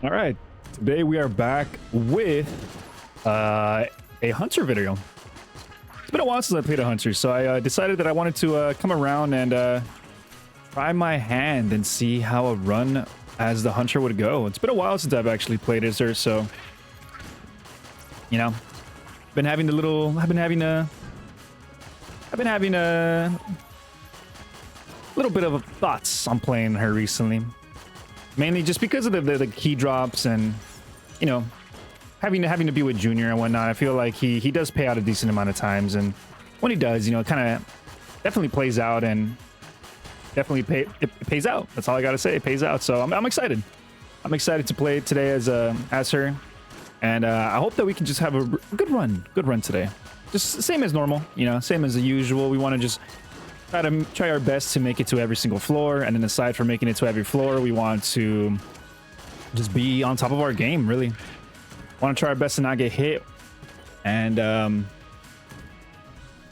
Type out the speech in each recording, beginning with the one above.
All right, today we are back with a hunter video. It's been a while since I played a hunter, so I decided that I wanted to come around and try my hand and see how a run as the hunter would go. It's been a while since I've actually played as her, so you know, I've been having a little bit of thoughts on playing her recently. Mainly just because of the key drops and, you know, having to be with Junior and whatnot. I feel like he does pay out a decent amount of times, and when he does, you know, it kind of definitely plays out and definitely it pays out. That's all I gotta say. It pays out. So I'm excited. I'm excited to play today as her, and I hope that we can just have a good run today. Just same as normal, you know, same as the usual. We want to just try our best to make it to every single floor, and then aside from making it to every floor, we want to just be on top of our game. Really want to try our best to not get hit, and I'm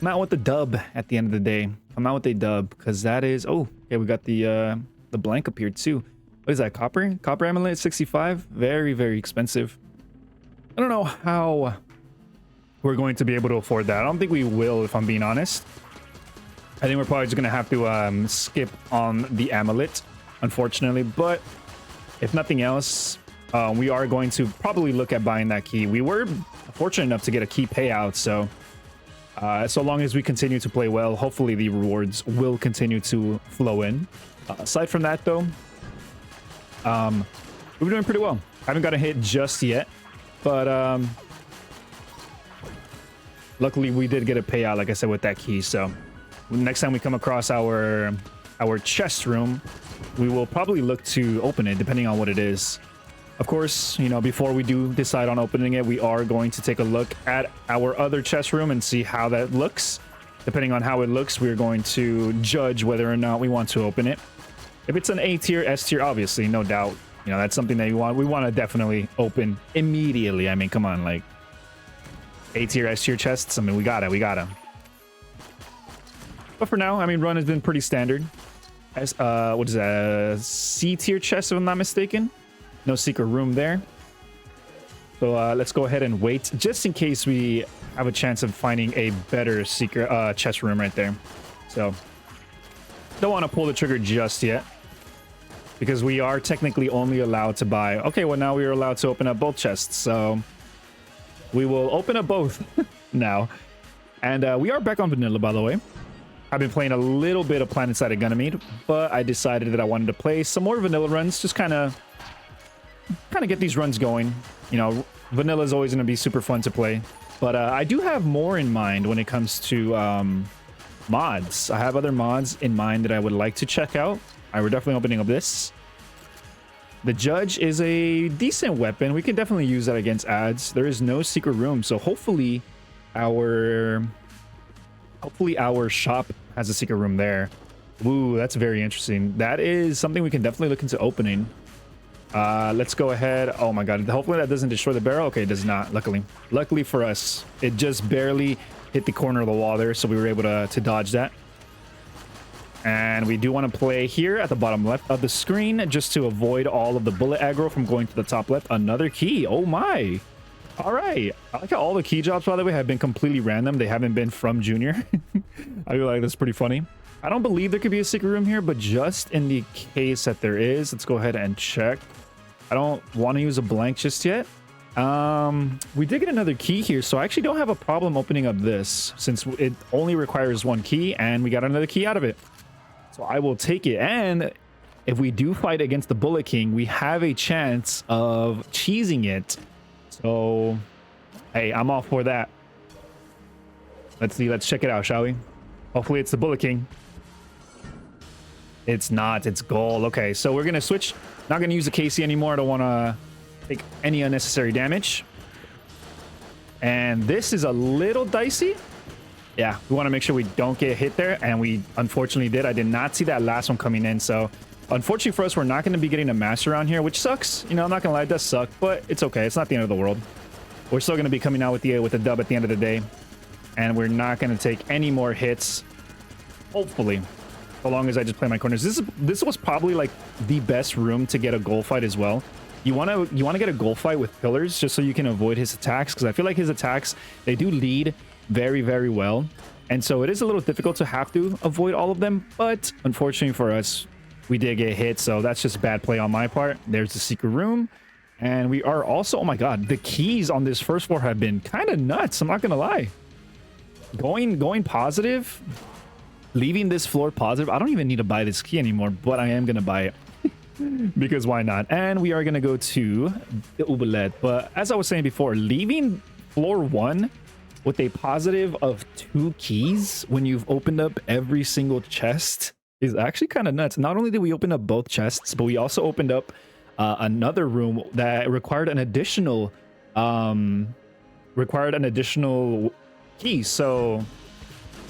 out with the dub at the end of the day. I'm out with a dub because that is, oh yeah, we got the blank up here too. What is that? Copper amulet 65. Very expensive. I don't know how we're going to be able to afford that. I don't think we will, if I'm being honest. I think we're probably just gonna have to skip on the amulet, unfortunately. But if nothing else, we are going to probably look at buying that key. We were fortunate enough to get a key payout, so so long as we continue to play well, hopefully the rewards will continue to flow in. Aside from that, though, we've been doing pretty well. Haven't got a hit just yet, but luckily we did get a payout, like I said, with that key. So next time we come across our chest room, we will probably look to open it, depending on what it is. Of course, you know, before we do decide on opening it, we are going to take a look at our other chest room and see how that looks. Depending on how it looks, we're going to judge whether or not we want to open it. If it's an A tier, S tier, obviously, no doubt, you know, that's something that we want to definitely open immediately. I mean, come on, like A tier, S tier chests. I mean, we got it. But for now, I mean, run has been pretty standard. As what is that? C tier chest, if I'm not mistaken. No secret room there. So let's go ahead and wait, just in case we have a chance of finding a better secret chest room right there. So don't want to pull the trigger just yet, because we are technically only allowed to buy. Okay, well now we are allowed to open up both chests, so we will open up both now. And we are back on vanilla, by the way. I've been playing a little bit of Planet-Sided Ganymede, but I decided that I wanted to play some more vanilla runs, just kind of get these runs going. You know, vanilla is always going to be super fun to play, but I do have more in mind when it comes to mods. I have other mods in mind that I would like to check out. We're definitely opening up this. The Judge is a decent weapon. We can definitely use that against ads. There is no secret room, so hopefully our shop has a secret room there. Ooh, that's very interesting. That is something we can definitely look into opening. Let's go ahead. Oh my god, hopefully that doesn't destroy the barrel. Okay, it does not. Luckily for us, it just barely hit the corner of the wall there, so we were able to dodge that. And we do want to play here at the bottom left of the screen, just to avoid all of the bullet aggro from going to the top left. Another key. Oh my. All right, I like how all the key drops, by the way, have been completely random. They haven't been from Junior. I feel like that's pretty funny. I don't believe there could be a secret room here, but just in the case that there is, let's go ahead and check. I don't want to use a blank just yet. We did get another key here, so I actually don't have a problem opening up this, since it only requires one key, and we got another key out of it. So I will take it, and if we do fight against the Bullet King, we have a chance of cheesing it. So, hey, I'm all for that. Let's see, let's check it out, shall we? Hopefully it's the Bullet King. It's not, it's gold. Okay, so we're gonna switch. Not gonna use the KC anymore. I don't want to take any unnecessary damage. And this is a little dicey. Yeah, we want to make sure we don't get hit there, and we unfortunately did. I did not see that last one coming in, so unfortunately for us, we're not going to be getting a master around here, which sucks. You know, I'm not gonna lie, it does suck, but it's okay. It's not the end of the world. We're still going to be coming out with the dub at the end of the day, and we're not going to take any more hits, hopefully, so long as I just play my corners. This was probably like the best room to get a goal fight as well. you want to get a goal fight with pillars just so you can avoid his attacks, because I feel like his attacks, they do lead very, very well. And so it is a little difficult to have to avoid all of them. But unfortunately for us, we did get hit. So that's just bad play on my part. There's the secret room. And we are also, oh my God, the keys on this first floor have been kind of nuts. I'm not going to lie. Going positive, leaving this floor positive. I don't even need to buy this key anymore, but I am going to buy it. Because why not? And we are going to go to the oubliette. But as I was saying before, leaving floor 1 with a positive of 2 keys when you've opened up every single chest is actually kind of nuts. Not only did we open up both chests, but we also opened up another room that required an additional key. So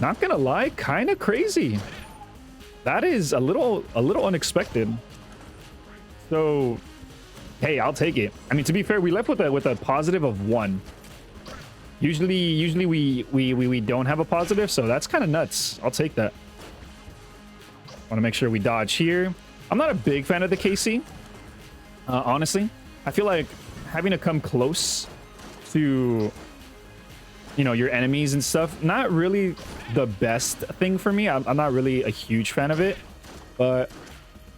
not gonna lie, kind of crazy. That is a little unexpected. So hey, I'll take it. I mean, to be fair, we left with a positive of 1. Usually we don't have a positive, so that's kind of nuts. I'll take that. Want to make sure we dodge here. I'm not a big fan of the KC. Honestly, I feel like having to come close to, you know, your enemies and stuff, not really the best thing for me. I'm not really a huge fan of it. But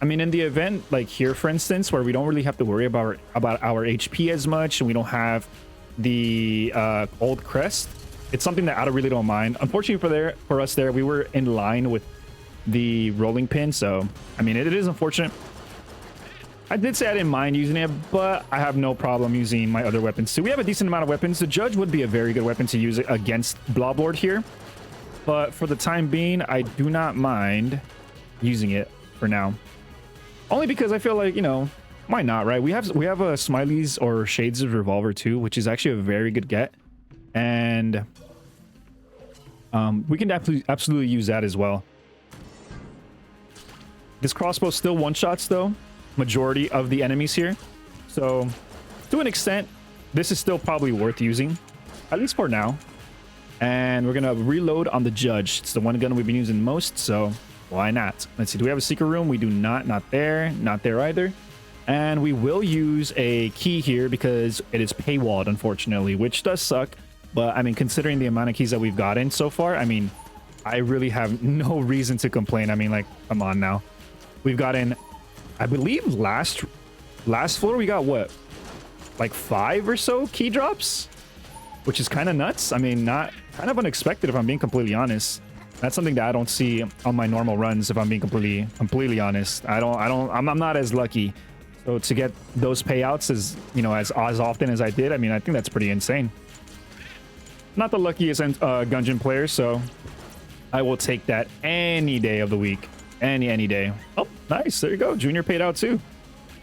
I mean, in the event like here, for instance, where we don't really have to worry about our HP as much, and we don't have the old crest, it's something that I really don't mind. Unfortunately for us there, we were in line with the rolling pin, so I mean, it is unfortunate. I did say I didn't mind using it, but I have no problem using my other weapons too. We have a decent amount of weapons. The Judge would be a very good weapon to use against Bloblord here, but for the time being, I do not mind using it for now. Only because I feel like, you know, why not, right? We have a Smiley's or Shades' revolver too, which is actually a very good get, and we can absolutely use that as well. This crossbow still one-shots though majority of the enemies here, so to an extent this is still probably worth using, at least for now. And we're gonna reload on the Judge. It's the one gun we've been using most, so why not? Let's see, do we have a secret room? We do not. Not there either. And we will use a key here because it is paywalled, unfortunately, which does suck. But I mean, considering the amount of keys that we've gotten so far, I mean, I really have no reason to complain. I mean, like, come on now. We've gotten, I believe last floor we got what, like 5 or so key drops, which is kind of nuts. I mean, not kind of unexpected, if I'm being completely honest. That's something that I don't see on my normal runs, if I'm being completely honest. I'm not as lucky. So to get those payouts as, you know, as often as I did, I mean, I think that's pretty insane. Not the luckiest Gungeon player, so I will take that any day of the week. Any day. Oh, nice. There you go. Junior paid out too.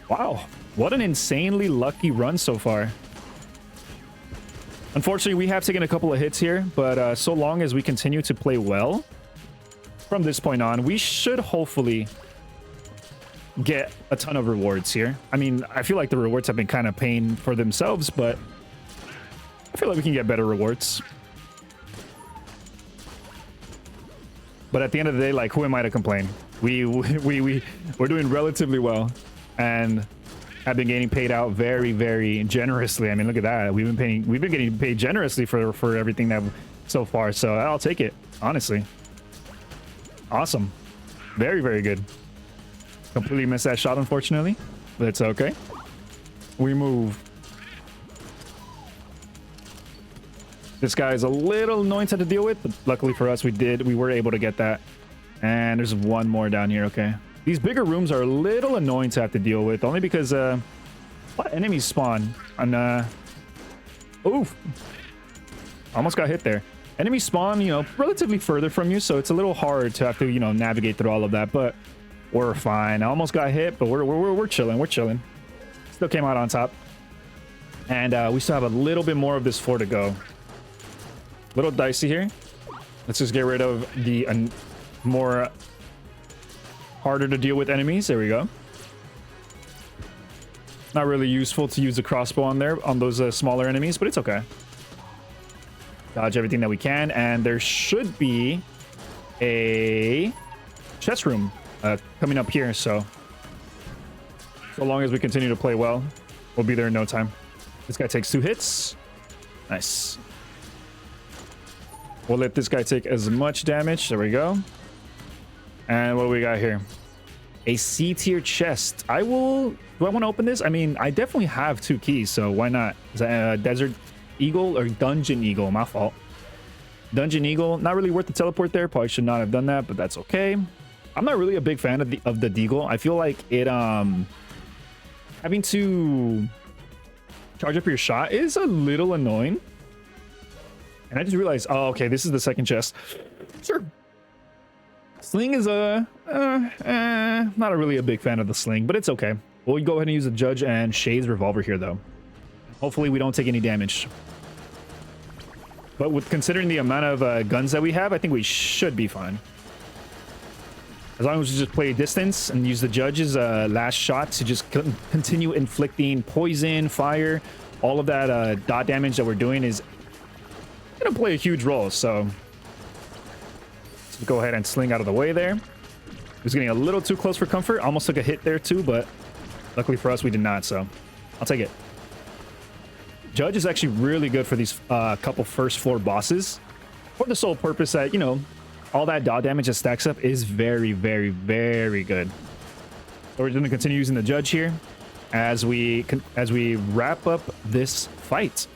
Wow. What an insanely lucky run so far. Unfortunately, we have taken a couple of hits here, but so long as we continue to play well from this point on, we should hopefully get a ton of rewards here. I mean, I feel like the rewards have been kind of paying for themselves, but I feel like we can get better rewards. But at the end of the day, like, who am I to complain? We're doing relatively well, and have been getting paid out very, very generously. I mean, look at that. We've been getting paid generously for everything that so far. So I'll take it, honestly. Awesome. Very, very good. Completely missed that shot, unfortunately, but it's okay. We move. This guy is a little annoying to have to deal with, but luckily for us, we were able to get that. And there's one more down here. Okay. These bigger rooms are a little annoying to have to deal with, only because a lot of enemies spawn on oof. Almost got hit there. Enemies spawn, you know, relatively further from you, so it's a little hard to have to, you know, navigate through all of that, but we're fine. I almost got hit, but we're chilling. We're chilling. Still came out on top. And we still have a little bit more of this floor to go. Little dicey here. Let's just get rid of the more harder to deal with enemies. There we go. Not really useful to use the crossbow on there on those smaller enemies, but it's okay. Dodge everything that we can, and there should be a chest room coming up here. So long as we continue to play well, We'll be there in no time. This guy takes 2 hits. Nice. We'll let this guy take as much damage. There we go. And what do we got here? A C tier chest. Do I want to open this? I mean, I definitely have 2 keys, so why not? Is that a Desert Eagle or Gungeon Eagle? My fault. Gungeon Eagle. Not really worth the teleport there. Probably should not have done that, but that's okay. I'm not really a big fan of the Deagle. I feel like it having to charge up your shot is a little annoying. And I just realized, oh, okay, this is the second chest. Sure. Sling is not really a big fan of the sling, but it's okay. We'll go ahead and use the Judge and Shade's revolver here, though. Hopefully we don't take any damage. But with considering the amount of guns that we have, I think we should be fine. As long as we just play distance and use the Judge's last shot to just continue inflicting poison, fire, all of that dot damage that we're doing is going to play a huge role. So let's go ahead and sling out of the way there. He was getting a little too close for comfort. Almost took a hit there too, but luckily for us, we did not. So I'll take it. Judge is actually really good for these couple first floor bosses for the sole purpose that, you know, all that dot damage that stacks up is very, very, very good. So we're going to continue using the Judge here as we wrap up this fight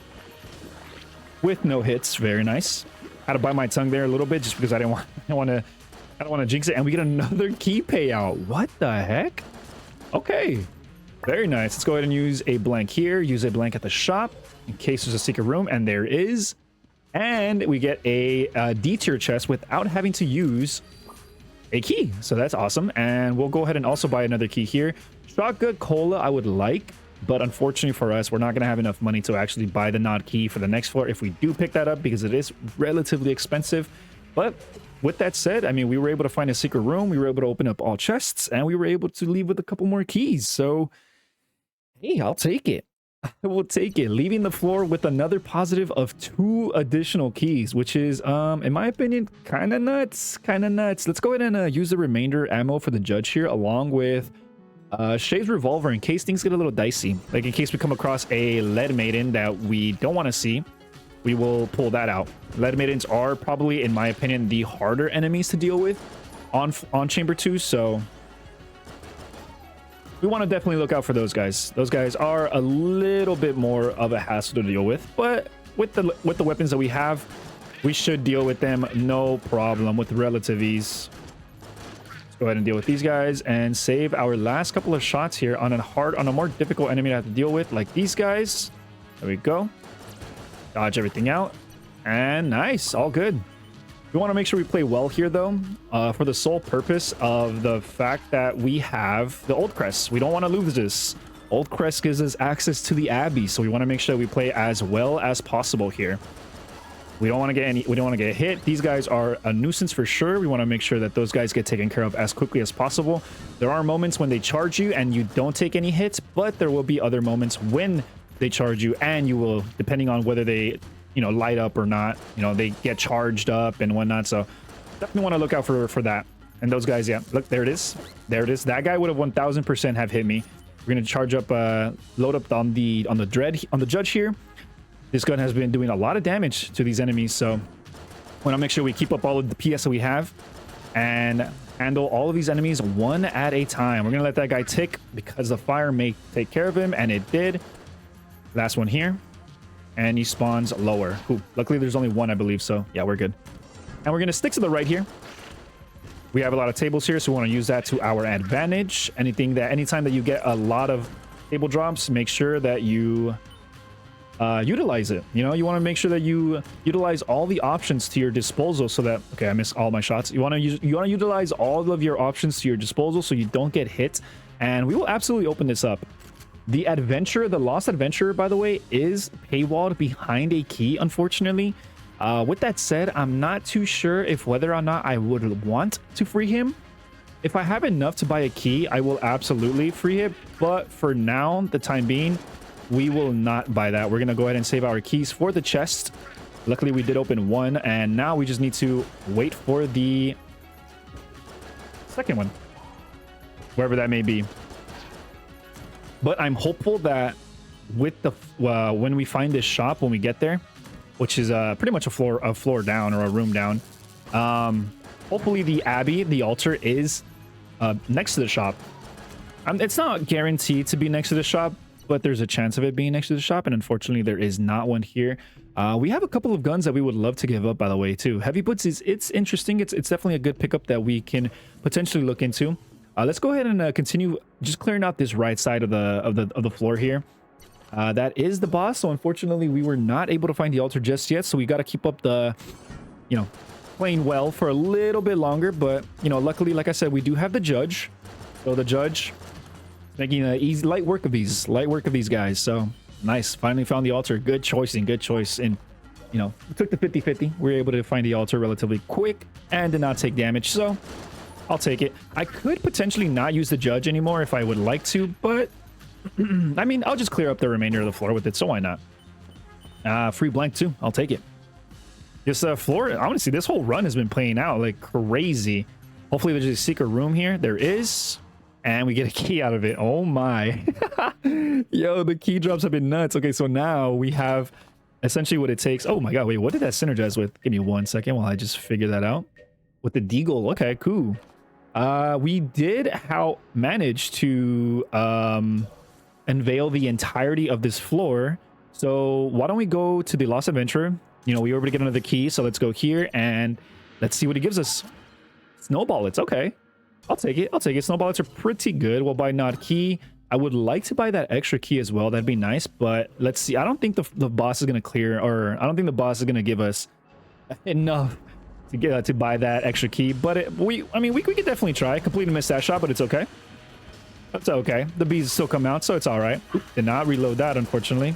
with no hits. Very nice. Had to bite my tongue there a little bit just because I don't want to jinx it. And we get another key payout. What the heck? Okay. Very nice. Let's go ahead and use a blank here. Use a blank at the shop in case there's a secret room, and there is. And we get a D tier chest without having to use a key. So that's awesome. And we'll go ahead and also buy another key here. Shotgun Cola I would like, but unfortunately for us, we're not going to have enough money to actually buy the nod key for the next floor if we do pick that up, because it is relatively expensive. But with that said, I mean, we were able to find a secret room. We were able to open up all chests, and we were able to leave with a couple more keys. So, hey, I'll take it. I will take it. Leaving the floor with another positive of 2 additional keys, which is, in my opinion, kind of nuts. Kind of nuts. Let's go ahead and use the remainder ammo for the Judge here, along with Shade's revolver in case things get a little dicey. Like in case we come across a lead maiden that we don't want to see, we will pull that out. Lead maidens are probably, in my opinion, the harder enemies to deal with on Chamber 2, so we want to definitely look out for those guys. Those guys are a little bit more of a hassle to deal with, but with the weapons that we have, we should deal with them no problem with relative ease. Let's go ahead and deal with these guys and save our last couple of shots here on a more difficult enemy to have to deal with, like these guys. There we go. Dodge everything out, and nice, all good. We want to make sure we play well here, though, for the sole purpose of the fact that we have the Old Crest. We don't want to lose this. Old Crest gives us access to the Abbey, so we want to make sure we play as well as possible here. We don't want to get hit. These guys are a nuisance for sure. We want to make sure that those guys get taken care of as quickly as possible. There are moments when they charge you and you don't take any hits, but there will be other moments when they charge you and you will, depending on whether they, you know, light up or not, you know, they get charged up and whatnot. So definitely want to look out for that. And those guys, yeah, look, there it is. There it is. That guy would have 1000% have hit me. We're going to charge up, load up on the Judge here. This gun has been doing a lot of damage to these enemies, so we want to make sure we keep up all of the PS that we have and handle all of these enemies one at a time. We're going to let that guy tick because the fire may take care of him, and it did. Last one here. And he spawns lower. Cool. Luckily, there's only one, I believe, so yeah, we're good. And we're going to stick to the right here. We have a lot of tables here, so we want to use that to our advantage. Anytime that you get a lot of table drops, make sure that you utilize it. You know, you want to make sure that you utilize all the options to your disposal so that, okay, I missed all my shots. You want to utilize all of your options to your disposal so you don't get hit. And we will absolutely open this up. The Lost Adventure, by the way, is paywalled behind a key, unfortunately. With that said, I'm not too sure if whether or not I would want to free him. If I have enough to buy a key, I will absolutely free him. But for now, the time being, we will not buy that. We're going to go ahead and save our keys for the chest. Luckily, we did open one, and now we just need to wait for the second one, wherever that may be. But I'm hopeful that with the when we find this shop when we get there, which is pretty much a floor down or a room down. Hopefully the abbey, the altar, is next to the shop. It's not guaranteed to be next to the shop, but there's a chance of it being next to the shop, and unfortunately there is not one here. We have a couple of guns that we would love to give up, by the way, too. Heavy boots it's interesting. It's definitely a good pickup that we can potentially look into. Let's go ahead and continue just clearing out this right side of the floor here. That is the boss, so unfortunately we were not able to find the altar just yet, so we got to keep up the, you know, playing well for a little bit longer. But, you know, luckily, like I said, we do have the judge, so the judge making easy light work of these guys. So nice, finally found the altar. Good choice, and you know, we took the 50-50. We were able to find the altar relatively quick and did not take damage, so I'll take it. I could potentially not use the judge anymore if I would like to, but I mean, I'll just clear up the remainder of the floor with it, so why not? Free blank too, I'll take it. This floor, honestly, this whole run has been playing out like crazy. Hopefully there's a secret room here. There is. And we get a key out of it. Oh my. Yo, the key drops have been nuts. Okay, so now we have essentially what it takes. Oh my god, wait, what did that synergize with? Give me 1 second while I just figure that out. With the deagle. Okay, cool. We did manage to unveil the entirety of this floor. So why don't we go to the Lost Adventurer? You know, we were able to get another key, so let's go here and let's see what it gives us. Snowball, it's okay. I'll take it. I'll take it. Snowballets are pretty good. We'll buy not key. I would like to buy that extra key as well. That'd be nice. But let's see. I don't think the boss is going to clear, or I don't think the boss is going to give us enough to get to buy that extra key. But I mean, we could definitely try. Completely missed that shot, but it's okay. That's okay. The bees still come out, so it's all right. Oop, did not reload that, unfortunately.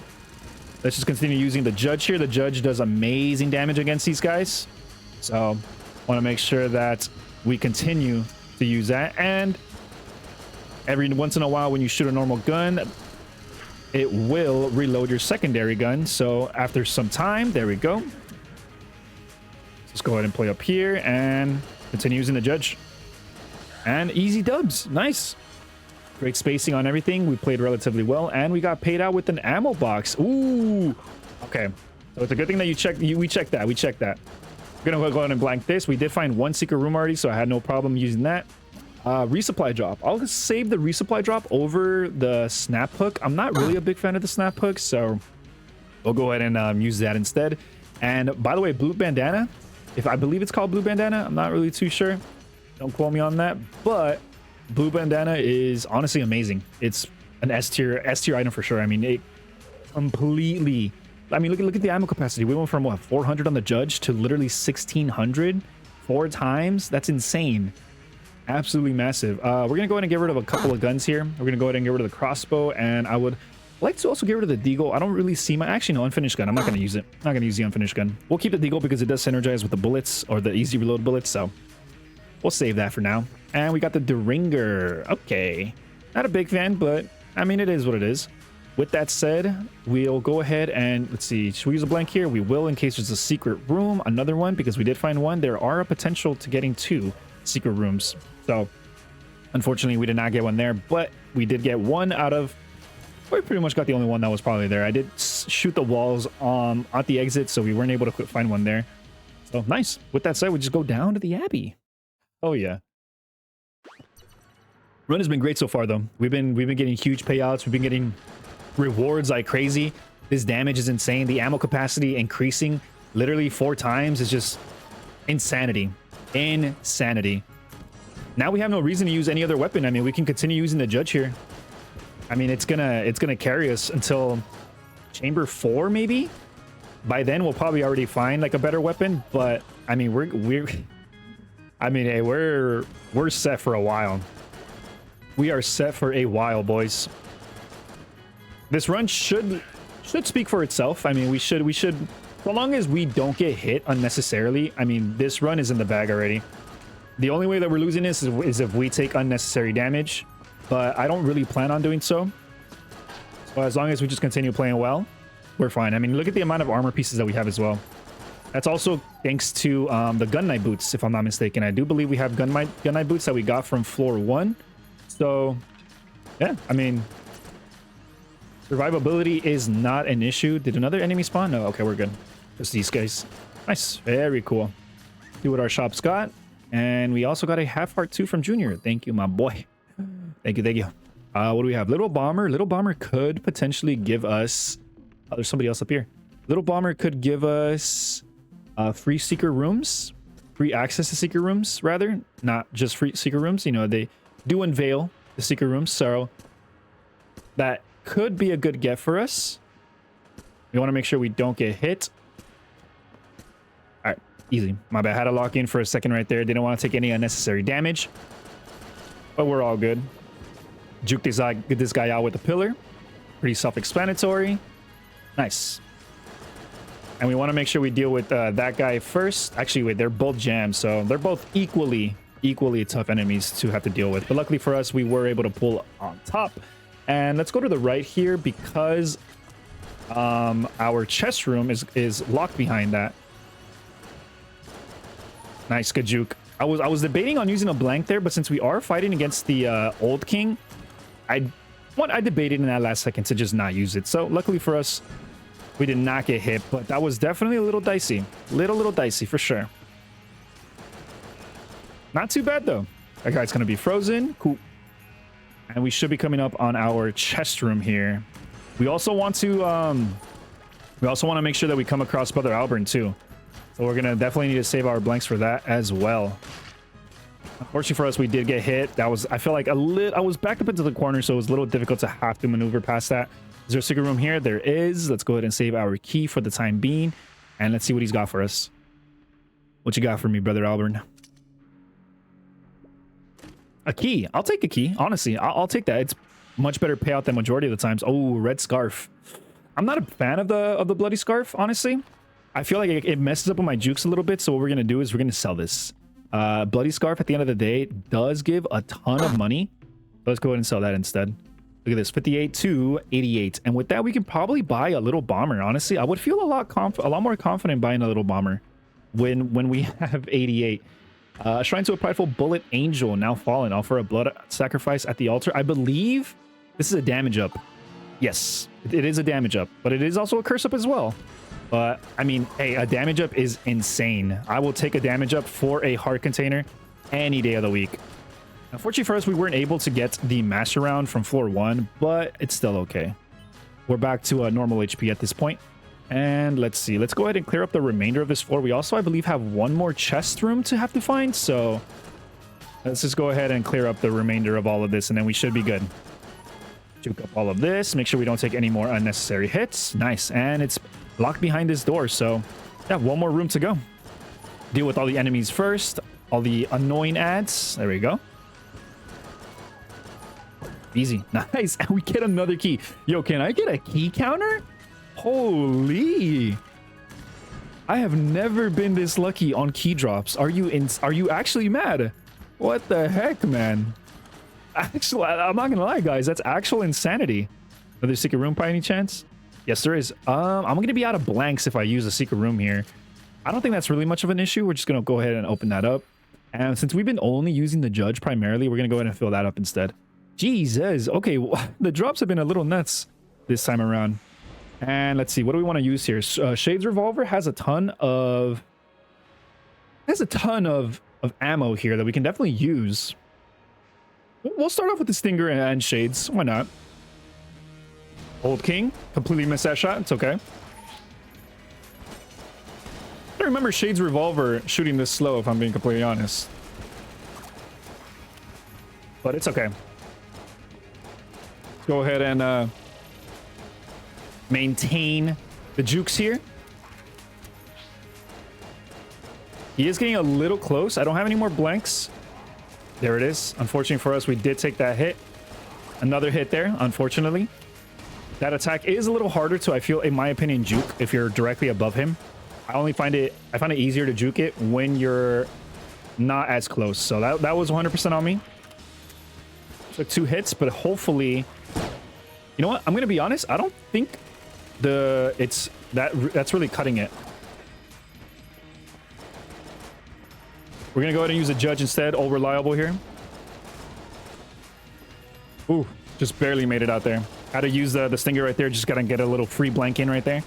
Let's just continue using the judge here. The judge does amazing damage against these guys. So want to make sure that we continue to use that, and every once in a while when you shoot a normal gun, it will reload your secondary gun. So after some time, there we go. Let's go ahead and play up here and continue using the judge, and easy dubs. Nice, great spacing on everything. We played relatively well, and we got paid out with an ammo box. Ooh, okay, so it's a good thing that we checked that. We're gonna go ahead and blank this. We did find one secret room already, so I had no problem using that. Resupply drop. I'll just save the resupply drop over the snap hook. I'm not really a big fan of the snap hook, so we'll go ahead and use that instead. And by the way, blue bandana, if I believe it's called blue bandana, I'm not really too sure. Don't quote me on that, but blue bandana is honestly amazing. It's an S tier item for sure. I mean, it completely. I mean, look at the ammo capacity. We went from what, 400 on the judge to literally 1600 4 times. That's insane. Absolutely massive. We're gonna go ahead and get rid of a couple of guns here. We're gonna go ahead and get rid of the crossbow, and I would like to also get rid of the deagle. I don't really see my actually no unfinished gun. I'm not gonna use it. I'm not gonna use the unfinished gun. We'll keep the deagle because it does synergize with the bullets, or the easy reload bullets, so we'll save that for now. And we got the Deringer. Okay, not a big fan, but I mean, it is what it is. With that said, we'll go ahead and let's see. Should we use a blank here? We will, in case there's a secret room, another one, because we did find one. There are a potential to getting 2 secret rooms. So unfortunately, we did not get one there, but we did get one out of. We pretty much got the only one that was probably there. I did shoot the walls at the exit, so we weren't able to find one there. So nice. With that said, we just go down to the Abbey. Oh yeah. Run has been great so far, though. We've been getting huge payouts. We've been getting rewards like crazy. This damage is insane. The ammo capacity increasing literally 4 times is just insanity. Insanity. Now we have no reason to use any other weapon. I mean, we can continue using the judge here. I mean, it's gonna carry us until chamber 4 maybe. By then we'll probably already find like a better weapon, but I mean, hey, we're set for a while. We are set for a while, boys. This run should speak for itself. I mean, we should, so long as we don't get hit unnecessarily. I mean, this run is in the bag already. The only way that we're losing this is if we take unnecessary damage, but I don't really plan on doing so. So as long as we just continue playing well, we're fine. I mean, look at the amount of armor pieces that we have as well. That's also thanks to the Gun Knight boots, if I'm not mistaken. I do believe we have Gun Knight boots that we got from floor 1. So, yeah, I mean, Survivability is not an issue. Did another enemy spawn? No. Okay, we're good. Just these guys. Nice. Very cool. See what our shop's got. And we also got a half heart too from Junior. Thank you, my boy. Thank you. Thank you. What do we have? Little Bomber. Little Bomber could potentially give us... Oh, there's somebody else up here. Little Bomber could give us free secret rooms. Free access to secret rooms, rather. Not just free secret rooms. You know, they do unveil the secret rooms. So that could be a good get for us. We want to make sure we don't get hit. All right. Easy. My bad. I had to lock in for a second right there. Didn't want to take any unnecessary damage. But we're all good. Juke this guy out with the pillar. Pretty self-explanatory. Nice. And we want to make sure we deal with that guy first. Actually, wait, they're both jammed, so they're both equally tough enemies to have to deal with. But luckily for us, we were able to pull on top. And let's go to the right here because our chest room is locked behind that. Nice, good juke. I was debating on using a blank there, but since we are fighting against the old king, I debated in that last second to just not use it. So luckily for us, we did not get hit, but that was definitely a little dicey. Little dicey for sure. Not too bad though. That guy's gonna be frozen. Cool. And we should be coming up on our chest room here. We also want to make sure that we come across Brother Albert too. So we're gonna definitely need to save our blanks for that as well. Unfortunately for us, we did get hit. That was, I feel like I was backed up into the corner, so it was a little difficult to have to maneuver past that. Is there a secret room here? There is. Let's go ahead and save our key for the time being. And let's see what he's got for us. What you got for me, Brother Albert? A key. I'll take a key. Honestly, I'll take that. It's much better payout than majority of the times. Oh, red scarf. I'm not a fan of the bloody scarf, honestly. I feel like it messes up with my jukes a little bit. So what we're going to do is we're going to sell this. Bloody scarf at the end of the day does give a ton of money. Let's go ahead and sell that instead. Look at this, 58 to 88. And with that, we can probably buy a little bomber. Honestly, I would feel a lot more confident buying a little bomber when we have 88. Shrine to a prideful bullet angel now fallen. Offer a blood sacrifice at the altar. I believe this is a damage up. Yes, it is a damage up, but it is also a curse up as well. But I mean, hey, a damage up is insane. I will take a damage up for a heart container any day of the week. Unfortunately for us, we weren't able to get the master round from floor 1, but it's still okay. We're back to a normal HP at this point. And let's see. Let's go ahead and clear up the remainder of this floor. We also, I believe, have one more chest room to have to find. So let's just go ahead and clear up the remainder of all of this, and then we should be good. Juke up all of this. Make sure we don't take any more unnecessary hits. Nice. And it's locked behind this door. So yeah, one more room to go. Deal with all the enemies first. All the annoying ads. There we go. Easy. Nice. And we get another key. Yo, can I get a key counter? Holy. I have never been this lucky on key drops. Are you actually mad? What the heck, man? Actually, I'm not gonna lie, guys. That's actual insanity. Another secret room by any chance? Yes, there is. I'm gonna be out of blanks if I use a secret room here. I don't think that's really much of an issue. We're just gonna go ahead and open that up. And since we've been only using the judge primarily, we're gonna go ahead and fill that up instead. Jesus. Okay, the drops have been a little nuts this time around. And let's see, what do we want to use here? Shades Revolver has a ton of ammo here that we can definitely use. We'll start off with the Stinger and Shades. Why not? Old King completely missed that shot. It's okay. I don't remember Shades Revolver shooting this slow, if I'm being completely honest. But it's okay. Go ahead and maintain the jukes here. He is getting a little close. I don't have any more blanks. There it is. Unfortunately for us, we did take that hit. Another hit there, unfortunately. That attack is a little harder to, I feel, in my opinion, juke if you're directly above him. I find it easier to juke it when you're not as close. So that was 100% on me. Took 2 hits, but hopefully, you know what? I'm gonna be honest. I don't think that's really cutting it. We're gonna go ahead and use a judge instead. All reliable here. Ooh, Just barely made it out there. Had to use the stinger right there. Just gotta get a little free blank in right there.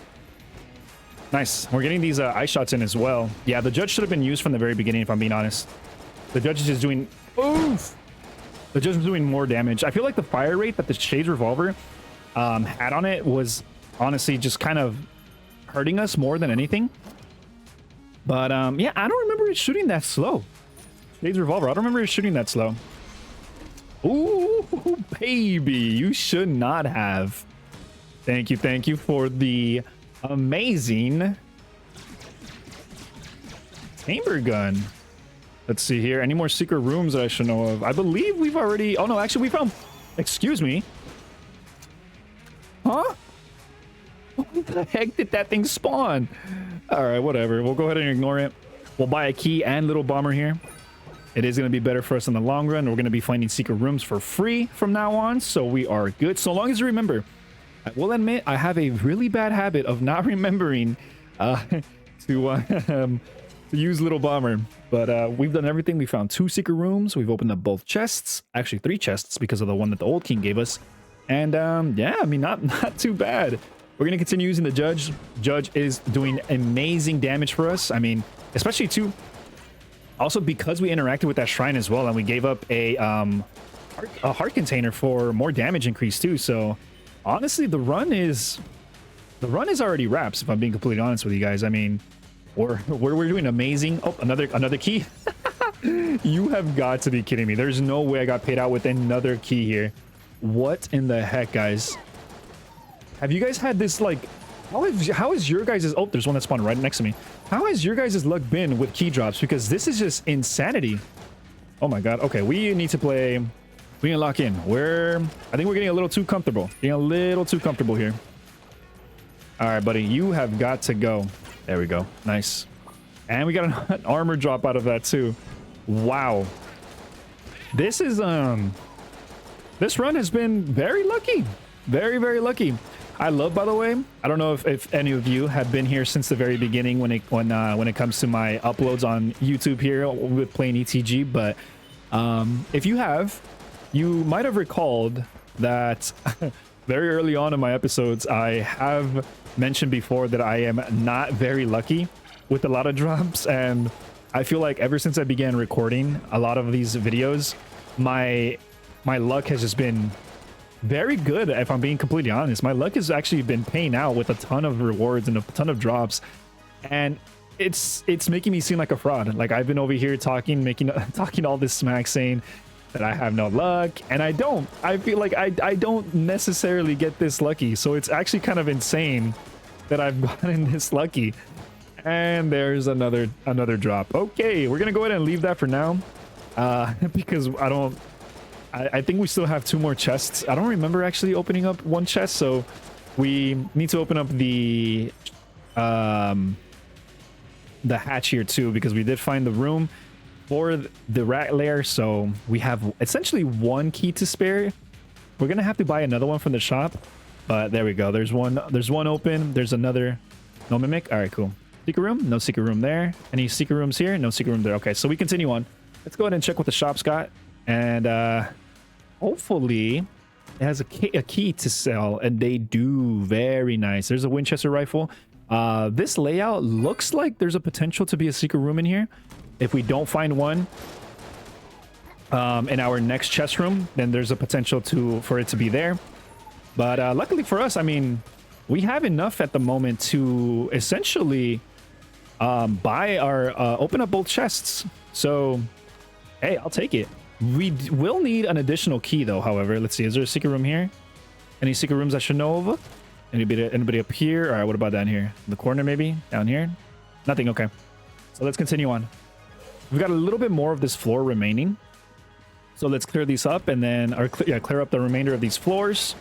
Nice. We're getting these ice shots in as well. Yeah, the judge should have been used from the very beginning, if I'm being honest. The judge is just doing... Oof! The judge was doing more damage. I feel like the fire rate that the Shades Revolver had on it was honestly just kind of hurting us more than anything. But yeah, I don't remember it shooting that slow. Shades Revolver, I don't remember it shooting that slow. Ooh, baby, you should not have. Thank you for the amazing chamber gun. Let's see here. Any more secret rooms that I should know of? I believe we've already... Oh, no, actually, we found... Excuse me. Huh? What the heck did that thing spawn? All right, whatever. We'll go ahead and ignore it. We'll buy a key and little bomber here. It is going to be better for us in the long run. We're going to be finding secret rooms for free from now on, so we are good. So long as you remember... I will admit, I have a really bad habit of not remembering to use Little Bomber. But we've done everything. We found 2 secret rooms. We've opened up both chests. Actually, 3 chests because of the one that the old king gave us. And yeah, I mean, not too bad. We're going to continue using the judge. Judge is doing amazing damage for us. I mean, especially too. Also, because we interacted with that shrine as well, and we gave up a heart container for more damage increase too. So... Honestly, the run is already wraps, if I'm being completely honest with you guys. I mean, we're doing amazing. Oh, another key. You have got to be kidding me. There's no way I got paid out with another key here. What in the heck, guys? Have you guys had this, like, how is your guys' oh, there's one that spawned right next to me. How has your guys' luck been with key drops? Because this is just insanity. Oh my god. Okay, we need to play. We need to lock in. I think we're getting a little too comfortable. Getting a little too comfortable here. All right, buddy. You have got to go. There we go. Nice. And we got an armor drop out of that too. Wow. This is this run has been very lucky. Very, very lucky. I love, by the way, I don't know if any of you have been here since the very beginning when it comes to my uploads on YouTube here with playing ETG, but if you have, you might have recalled that very early on in my episodes, I have mentioned before that I am not very lucky with a lot of drops. And I feel like ever since I began recording a lot of these videos, my luck has just been very good. If I'm being completely honest, my luck has actually been paying out with a ton of rewards and a ton of drops. And it's making me seem like a fraud. Like I've been over here talking all this smack saying that I have no luck, and I don't. I feel like I don't necessarily get this lucky, so it's actually kind of insane that I've gotten this lucky. And there's another drop. Okay, we're gonna go ahead and leave that for now, because I think we still have 2 more chests. I don't remember actually opening up 1 chest, so we need to open up the hatch here too, because we did find the room for the rat lair, so we have essentially 1 key to spare. We're gonna have to buy another one from the shop, but there we go. There's one open. There's another. No mimic. All right, cool. Secret room. No secret room there. Any secret rooms here? No secret room there. Okay, so we continue on. Let's go ahead and check what the shop's got, and hopefully it has a key to sell, and they do. Very nice. There's a Winchester rifle. This layout looks like there's a potential to be a secret room in here. If we don't find one in our next chest room, then there's a potential for it to be there. But luckily for us, I mean, we have enough at the moment to essentially buy our open up both chests. So, hey, I'll take it. We will need an additional key though. However, let's see. Is there a secret room here? Any secret rooms I should know of? Anybody up here? All right, what about down here? In the corner, maybe? Down here? Nothing. Okay. So let's continue on. We've got a little bit more of this floor remaining. So let's clear these up and then, clear up the remainder of these floors.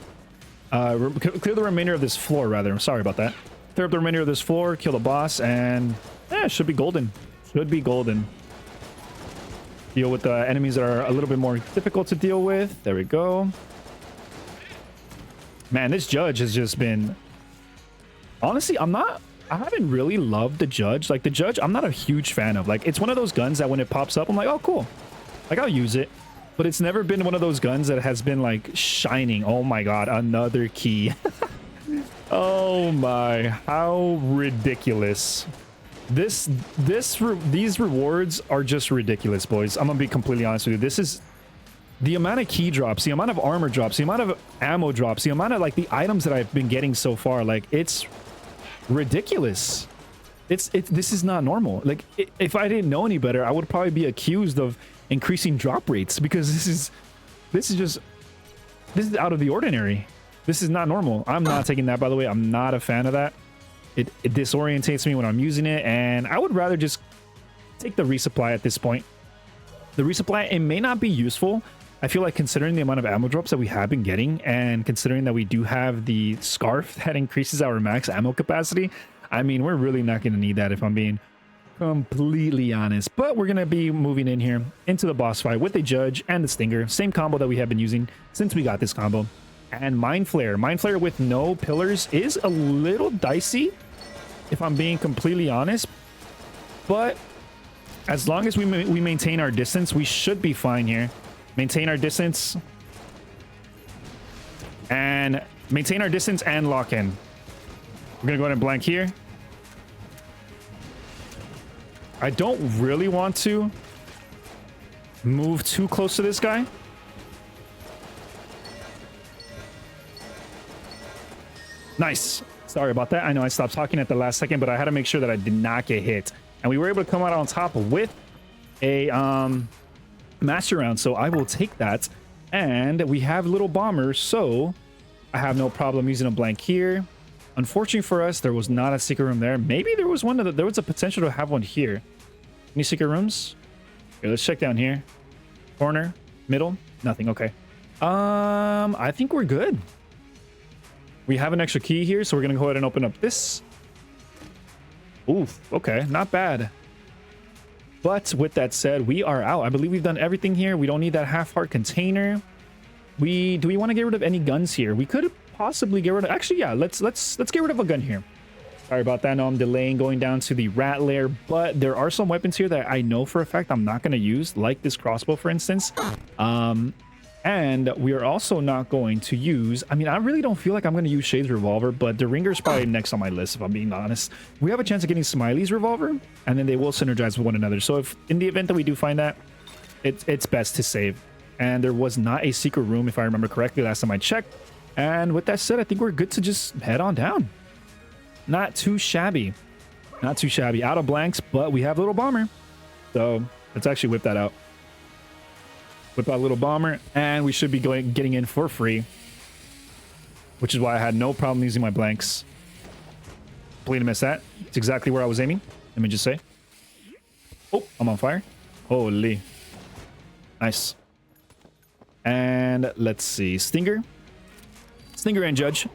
Clear the remainder of this floor, rather. I'm sorry about that. Clear up the remainder of this floor, kill the boss, and it should be golden. Should be golden. Deal with the enemies that are a little bit more difficult to deal with. There we go. Man, this judge has just been... Honestly, I haven't really loved the judge. Like, the judge, I'm not a huge fan of. Like, it's one of those guns that when it pops up, I'm like, oh, cool. Like, I'll use it. but it's never been one of those guns that has been like shining. Oh my god, another key. Oh my, how ridiculous. These rewards are just ridiculous, boys. I'm gonna be completely honest with you. This is the amount of key drops, the amount of armor drops, the amount of ammo drops, the amount of like the items that I've been getting so far. Like, it's ridiculous. This is not normal. Like, if I didn't know any better, I would probably be accused of increasing drop rates, because this is out of the ordinary. This is not normal. I'm not taking that, by the way. I'm not a fan of that. It disorientates me when I'm using it, and I would rather just take the resupply at this point. The resupply, it may not be useful. I feel like, considering the amount of ammo drops that we have been getting, and considering that we do have the scarf that increases our max ammo capacity, I mean, we're really not going to need that, if I'm being completely honest. But we're going to be moving in here into the boss fight with the Judge and the Stinger. Same combo that we have been using since we got this combo. And Mind Flare. Mind Flare with no pillars is a little dicey, if I'm being completely honest. But as long as we maintain our distance, we should be fine here. Maintain our distance. And maintain our distance and lock in. We're going to go ahead and blank here. I don't really want to move too close to this guy. Nice. Sorry about that. I know I stopped talking at the last second, but I had to make sure that I did not get hit. And we were able to come out on top with a master round. So I will take that. And we have little bombers, so I have no problem using a blank here. Unfortunately for us, there was not a secret room there. Maybe there was one. There was a potential to have one here. Any secret rooms? Here, let's check down here. Corner, middle, nothing. Okay. I think we're good. We have an extra key here, so we're gonna go ahead and open up this. Oof. Okay, not bad. But with that said, we are out. I believe we've done everything here. We don't need that half-heart container. Do we want to get rid of any guns here? We could possibly get rid of, actually, yeah, let's get rid of a gun here. Sorry about that. I know I'm delaying going down to the rat lair, but there are some weapons here that I know for a fact I'm not going to use, like this crossbow, for instance. And we are also not going to use, I mean, I really don't feel like I'm going to use Shade's revolver, but the Ringer's probably next on my list, if I'm being honest. We have a chance of getting Smiley's revolver, and then they will synergize with one another. So if in the event that we do find that, it's best to save. And there was not a secret room, if I remember correctly, last time I checked. And with that said, I think we're good to just head on down. Not too shabby. Not too shabby. Out of blanks, but we have a little bomber. So let's actually whip that out. Whip out a little bomber, and we should be getting in for free. Which is why I had no problem using my blanks. Completely missed that. It's exactly where I was aiming. Let me just say. Oh, I'm on fire. Holy. Nice. And let's see. Stinger. Stinger and Judge.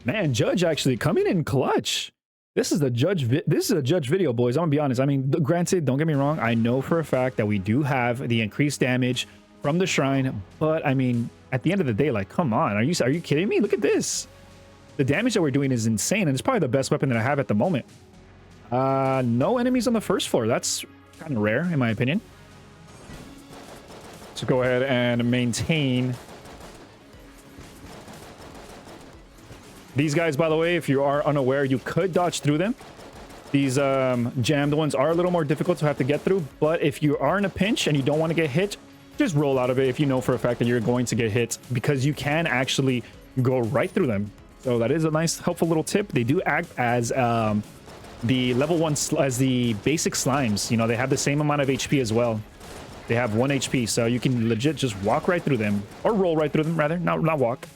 Man, Judge actually coming in clutch. This is a Judge video, boys. I'm gonna be honest. I mean, granted, don't get me wrong. I know for a fact that we do have the increased damage from the shrine, but I mean, at the end of the day, like, come on, are you kidding me? Look at this. The damage that we're doing is insane, and it's probably the best weapon that I have at the moment. No enemies on the first floor. That's kind of rare, in my opinion. So go ahead and maintain. These guys, by the way, if you are unaware, you could dodge through them. These jammed ones are a little more difficult to have to get through, but if you are in a pinch and you don't want to get hit, just roll out of it if you know for a fact that you're going to get hit, because you can actually go right through them. So that is a nice, helpful little tip. They do act as the level 1, as the basic slimes. You know, they have the same amount of HP as well. They have 1 HP, so you can legit just walk right through them, or roll right through them, rather, not walk.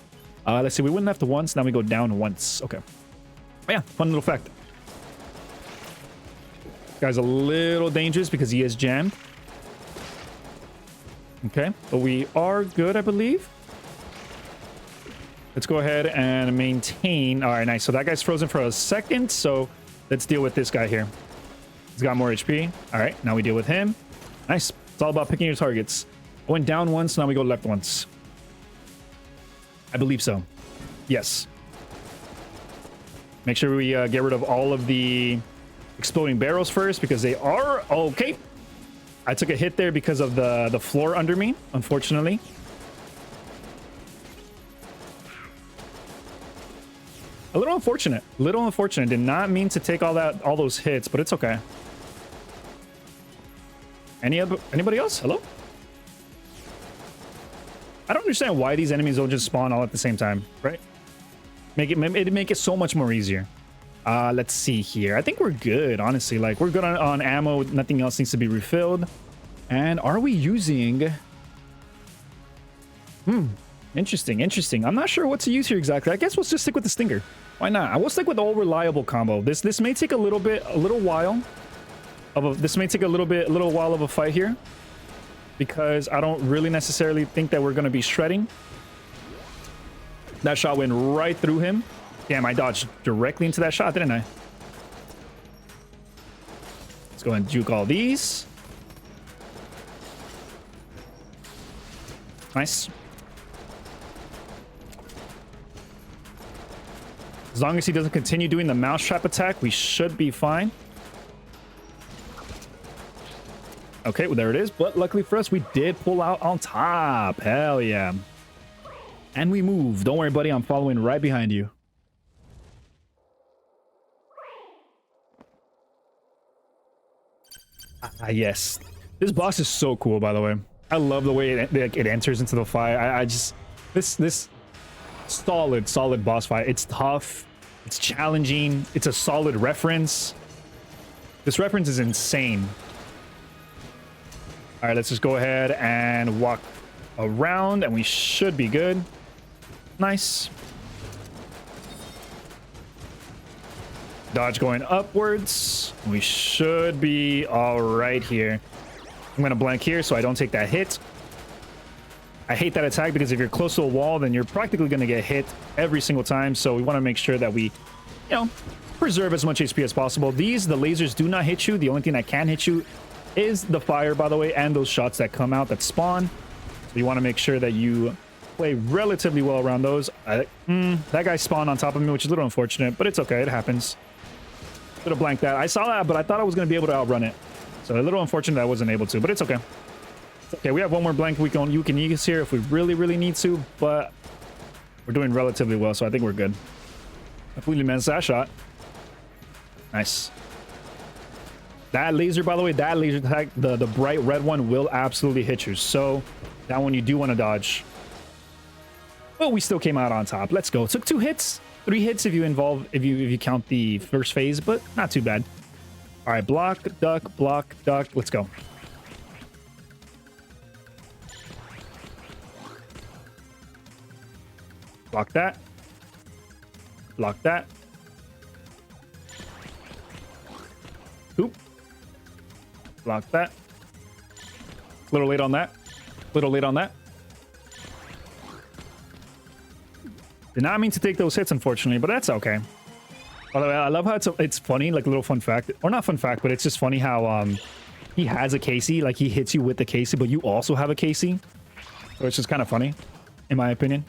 Let's see, we went left once, now we go down once. Okay. But yeah, fun little fact. Guy's a little dangerous because he is jammed. Okay, but we are good, I believe. Let's go ahead and maintain. All right, nice. So that guy's frozen for a second, so let's deal with this guy here. He's got more HP. All right, now we deal with him. Nice. It's all about picking your targets. I went down once, now we go left once. I believe so. Yes. Make sure we get rid of all of the exploding barrels first, because they are... Okay. I took a hit there because of the floor under me, unfortunately. A little unfortunate. Little unfortunate. Did not mean to take all those hits, but it's okay. Anybody else? Hello? I don't understand why these enemies don't just spawn all at the same time, right? It'd make it so much more easier. Let's see here. I think we're good, honestly. Like, we're good on ammo. Nothing else needs to be refilled. And are we using... Interesting. I'm not sure what to use here exactly. I guess we'll just stick with the Stinger. Why not? I will stick with the old reliable combo. This may take a little while of a fight here, because I don't really necessarily think that we're going to be shredding. That shot went right through him. Damn, I dodged directly into that shot, didn't I? Let's go and juke all these. Nice. As long as he doesn't continue doing the mousetrap attack, we should be fine. Okay, well, there it is. But luckily for us, we did pull out on top. Hell yeah. And we move. Don't worry, buddy. I'm following right behind you. Yes. This boss is so cool, by the way. I love the way it enters into the fight. I just... This solid boss fight. It's tough. It's challenging. It's a solid reference. This reference is insane. All right, let's just go ahead and walk around, and we should be good. Nice. Dodge going upwards. We should be all right here. I'm gonna blank here so I don't take that hit. I hate that attack because if you're close to a wall, then you're practically gonna get hit every single time. So we want to make sure that we, preserve as much HP as possible. The lasers do not hit you. The only thing that can hit you is the fire, by the way, and those shots that come out that spawn. So you want to make sure that you play relatively well around those. That guy spawned on top of me, which is a little unfortunate, but it's okay. It happens. Could have blanked that. I saw that, but I thought I was going to be able to outrun it. So a little unfortunate that I wasn't able to, but it's okay. It's okay. We have one more blank you can use here if we really need to, but we're doing relatively well, so I think we're good. Completely missed that shot. Nice. That laser, by the way, that laser attack, the bright red one will absolutely hit you. So that one you do want to dodge. But we still came out on top. Let's go. It took 2 hits, 3 hits if you count the first phase, but not too bad. All right, block, duck. Let's go. Block that. Block that. Oop. Block that. Little late on that. Did not mean to take those hits, unfortunately, but that's okay. By the way, I love how it's funny, like a little fun fact. Or not fun fact, but it's just funny how he has a Casey, like he hits you with the Casey, but you also have a Casey. So it's just kind of funny, in my opinion.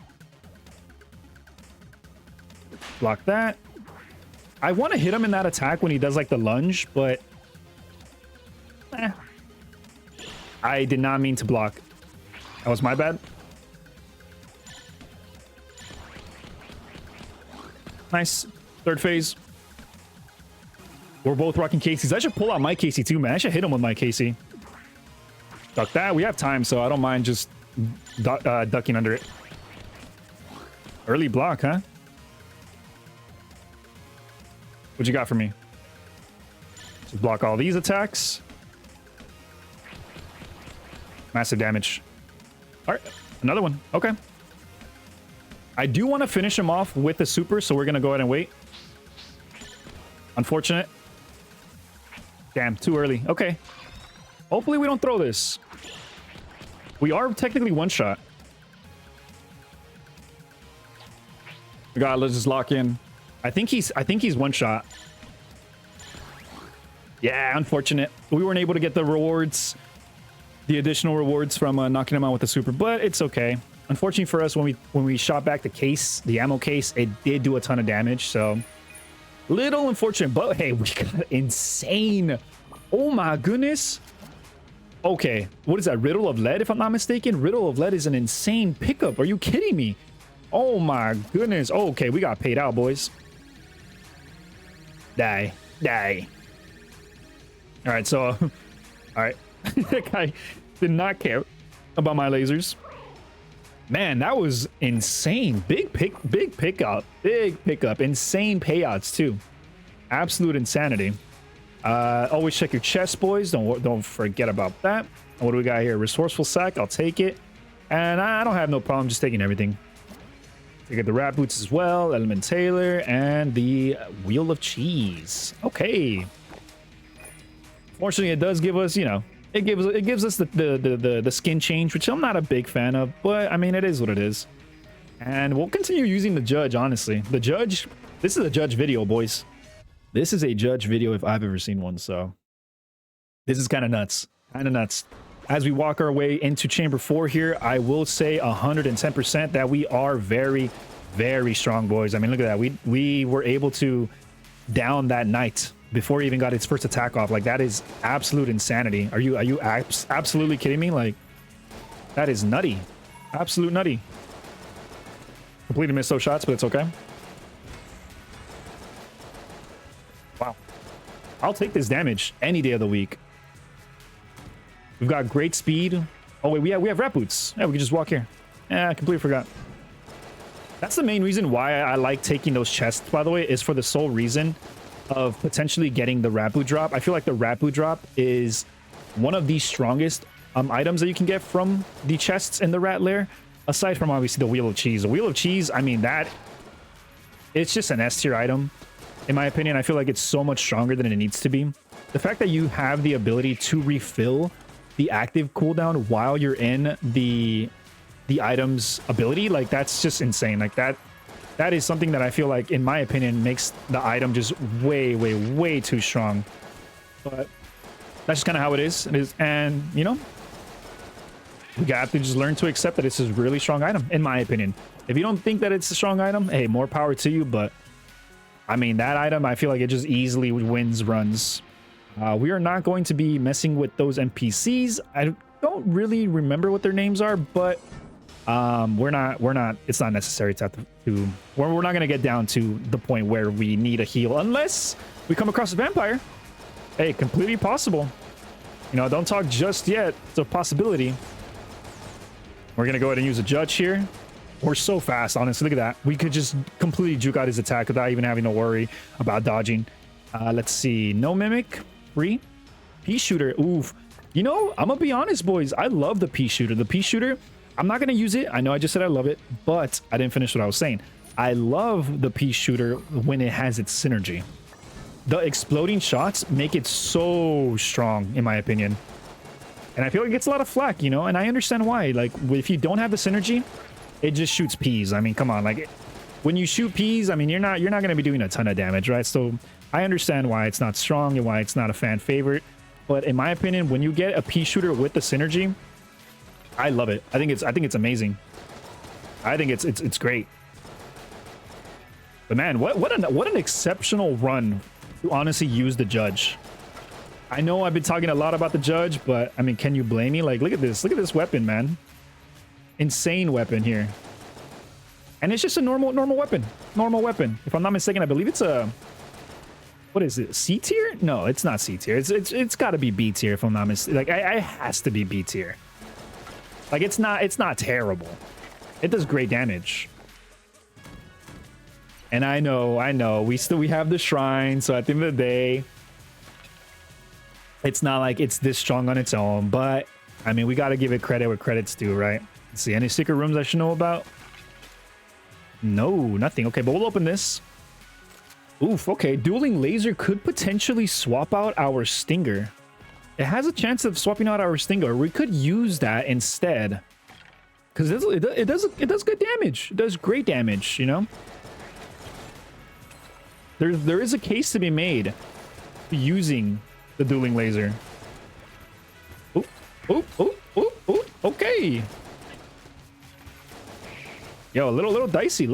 Block that. I want to hit him in that attack when he does like the lunge, but I did not mean to block. That was my bad. Nice. Third phase. We're both rocking Caseys. I should pull out my Casey too, man. I should hit him with my Casey. Duck that. We have time, so I don't mind just ducking under it. Early block, huh? What you got for me? Just block all these attacks. Massive damage. All right, another one. Okay. I do want to finish him off with the super, so we're going to go ahead and wait. Unfortunate. Damn, too early. Okay. Hopefully we don't throw this. We are technically one shot. God, let's just lock in. I think he's one shot. Yeah, unfortunate. We weren't able to get the rewards, the additional rewards from knocking him out with the super, but it's okay. Unfortunately for us, when we shot back the case, the ammo case, it did do a ton of damage, so little unfortunate, but hey, we got insane. Oh my goodness. Okay, what is that? Riddle of Lead, if I'm not mistaken? Riddle of Lead is an insane pickup. Are you kidding me? Oh my goodness. Oh, okay, we got paid out, boys. Die. Die. All right, so... all right. That guy did not care about my lasers. Man, that was insane. Big pickup. Big pickup. Insane payouts, too. Absolute insanity. Always check your chest, boys. Don't forget about that. And what do we got here? Resourceful sack. I'll take it. And I don't have no problem just taking everything. Take the rat boots as well. Element Taylor and the wheel of cheese. Okay. Fortunately, it does give us, you know, it gives us the skin change, which I'm not a big fan of, but I mean, it is what it is. And we'll continue using the judge. Honestly, the judge. This is a judge video, boys. This is a judge video if I've ever seen one, so this is kind of nuts. As we walk our way into chamber 4 here, I will say 110% that we are very, very strong, boys. I mean, look at that. We were able to down that knight before he even got his first attack off. Like, that is absolute insanity. Are you absolutely kidding me? Like, that is nutty. Absolute nutty. Completely missed those shots, but it's okay. Wow. I'll take this damage any day of the week. We've got great speed. Oh, wait, we have rat boots. Yeah, we can just walk here. Yeah, I completely forgot. That's the main reason why I like taking those chests, by the way, is for the sole reason of potentially getting the rat boot drop. I feel like the rat boot drop is one of the strongest items that you can get from the chests in the rat lair, aside from obviously the wheel of cheese. The wheel of cheese, I mean, that it's just an S tier item. In my opinion, I feel like it's so much stronger than it needs to be. The fact that you have the ability to refill the active cooldown while you're in the item's ability, like, that's just insane. Like, that is something that I feel like, in my opinion, makes the item just way too strong. But that's just kind of how it is. And you know, you got to just learn to accept that it's a really strong item, in my opinion. If you don't think that it's a strong item, hey, more power to you. But I mean, that item, I feel like it just easily wins runs. We are not going to be messing with those NPCs. I don't really remember what their names are, but we're not, it's not necessary to have we're not going to get down to the point where we need a heal unless we come across a vampire. Hey, completely possible. You know, don't talk just yet. It's a possibility. We're going to go ahead and use a judge here. We're so fast, honestly. Look at that. We could just completely juke out his attack without even having to worry about dodging. Let's see. No mimic. Free. Pea shooter. Oof. You know, I'm gonna be honest, boys. I love the pea shooter. The pea shooter, I'm not gonna use it. I know I just said I love it, but I didn't finish what I was saying. I love the pea shooter when it has its synergy. The exploding shots make it so strong, in my opinion. And I feel like it gets a lot of flack, you know, and I understand why. Like, if you don't have the synergy, it just shoots peas. I mean, come on. Like, when you shoot peas, I mean, you're not going to be doing a ton of damage, right? So I understand why it's not strong and why it's not a fan favorite. But in my opinion, when you get a pea shooter with the synergy, I love it. I think it's amazing. I think it's great. But man, what an exceptional run to honestly use the judge. I know I've been talking a lot about the judge, but I mean, can you blame me? Like, look at this weapon, man. Insane weapon here. And it's just a normal weapon. If I'm not mistaken, I believe it's a, what is it? C tier? No, it's not C tier. It's got to be B tier if I'm not mistaken. Like, it has to be B tier. Like, it's not terrible. It does great damage. And I know we have the shrine, so at the end of the day, it's not like it's this strong on its own, but I mean, we got to give it credit where credit's due, right? Let's see, any secret rooms I should know about? No, nothing. Okay, but we'll open this. Oof, okay. Dueling laser could potentially swap out our stinger. It has a chance of swapping out our stinger. We could use that instead. Because it does good damage. It does great damage, you know? There is a case to be made using the dueling laser. Oop, oop, oop, oop, oop. Okay. Yo, a little dicey,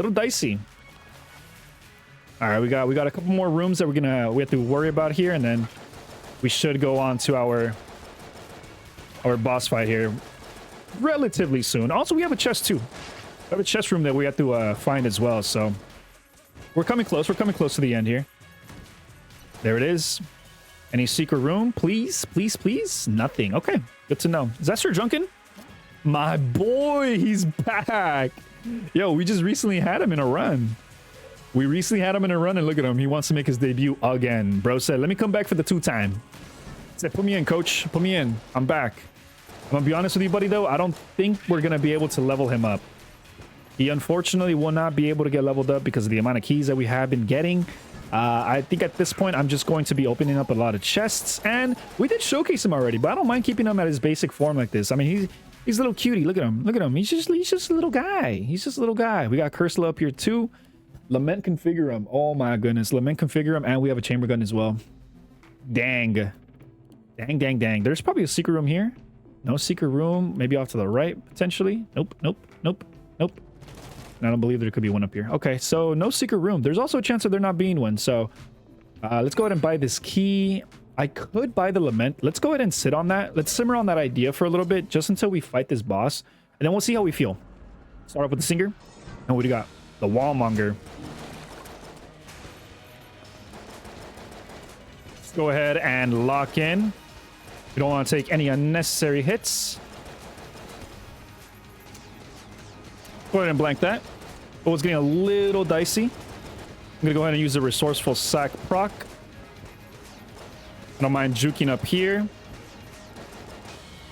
All right, we got a couple more rooms that we have to worry about here, and then we should go on to our our boss fight here relatively soon. Also, we have a chest too. We have a chest room that we have to find as well. So we're coming close. We're coming close to the end here. There it is. Any secret room? Please, please, please. Nothing. Okay, good to know. Is that Sir Junkin? My boy, he's back. Yo, we just recently had him in a run. We recently had him in a run, and look at him. He wants to make his debut again. Bro said, let me come back for the 2-time. Said, put me in, coach. Put me in. I'm back. I'm gonna be honest with you, buddy, though. I don't think we're gonna be able to level him up. He unfortunately will not be able to get leveled up because of the amount of keys that we have been getting. I think at this point, I'm just going to be opening up a lot of chests. And we did showcase him already, but I don't mind keeping him at his basic form like this. I mean, he's a little cutie. Look at him. Look at him. He's just a little guy. He's just a little guy. We got Cursula up here too. Lament Configurum. Oh my goodness. Lament Configurum. And we have a chamber gun as well. Dang. Dang, dang, dang. There's probably a secret room here. No secret room. Maybe off to the right, potentially. Nope, nope, nope, nope. I don't believe there could be one up here. Okay, so no secret room. There's also a chance of there not being one. So let's go ahead and buy this key. I could buy the Lament. Let's go ahead and sit on that. Let's simmer on that idea for a little bit, just until we fight this boss. And then we'll see how we feel. Start off with the Singer. And what do you got? The Wallmonger. Let's go ahead and lock in. We don't want to take any unnecessary hits. Go ahead and blank that. Oh, it's getting a little dicey. I'm going to go ahead and use the Resourceful Sack proc. I don't mind juking up here.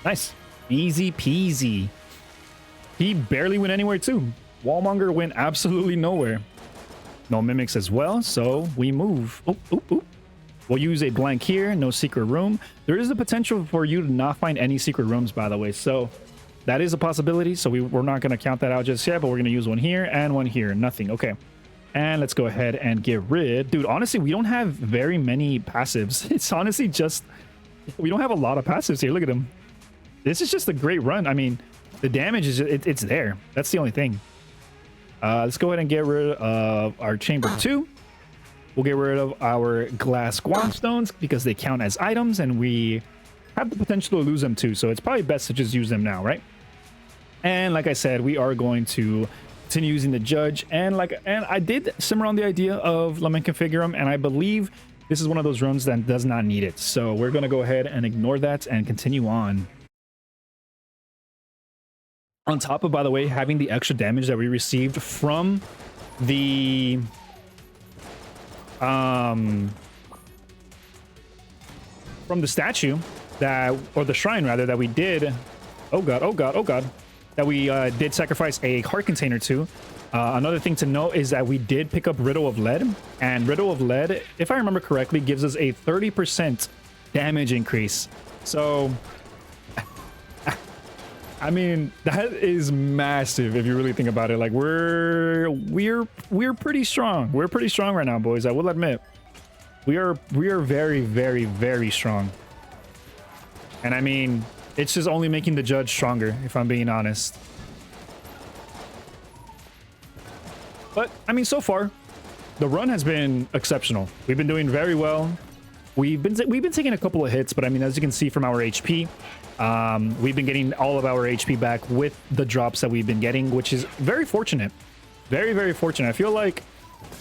Nice. Easy peasy. He barely went anywhere too. Wallmonger went absolutely nowhere. No mimics as well, so we move. Oop, oop, oop. We'll use a blank here. No secret room. There is the potential for you to not find any secret rooms, by the way. So that is a possibility. So we're not going to count that out just yet, but we're going to use one here and one here. Nothing. Okay. And let's go ahead and get rid. Dude, honestly, we don't have very many passives. It's honestly just... we don't have a lot of passives here. Look at them. This is just a great run. I mean, the damage is... it's there. That's the only thing. Let's go ahead and get rid of our Chamber 2. We'll get rid of our Glass Guam Stones because they count as items, and we have the potential to lose them too. So it's probably best to just use them now, right? And like I said, we are going to continue using the Judge. And I did simmer on the idea of Lament Configurum, and I believe this is one of those runs that does not need it. So we're going to go ahead and ignore that and continue on. On top of, by the way, having the extra damage that we received from the statue or the shrine rather, that we did. Oh god, oh god, oh god. That we did sacrifice a heart container to. Another thing to note is that we did pick up Riddle of Lead, and Riddle of Lead, if I remember correctly, gives us a 30% damage increase. So I mean, that is massive if you really think about it. Like, we're pretty strong. We're pretty strong right now, boys. I will admit. We are very, very, very strong. And I mean, it's just only making the Judge stronger, if I'm being honest. But I mean, so far, the run has been exceptional. We've been doing very well. We've been taking a couple of hits, but I mean, as you can see from our HP, we've been getting all of our HP back with the drops that we've been getting, which is very fortunate. Very, very fortunate. I feel like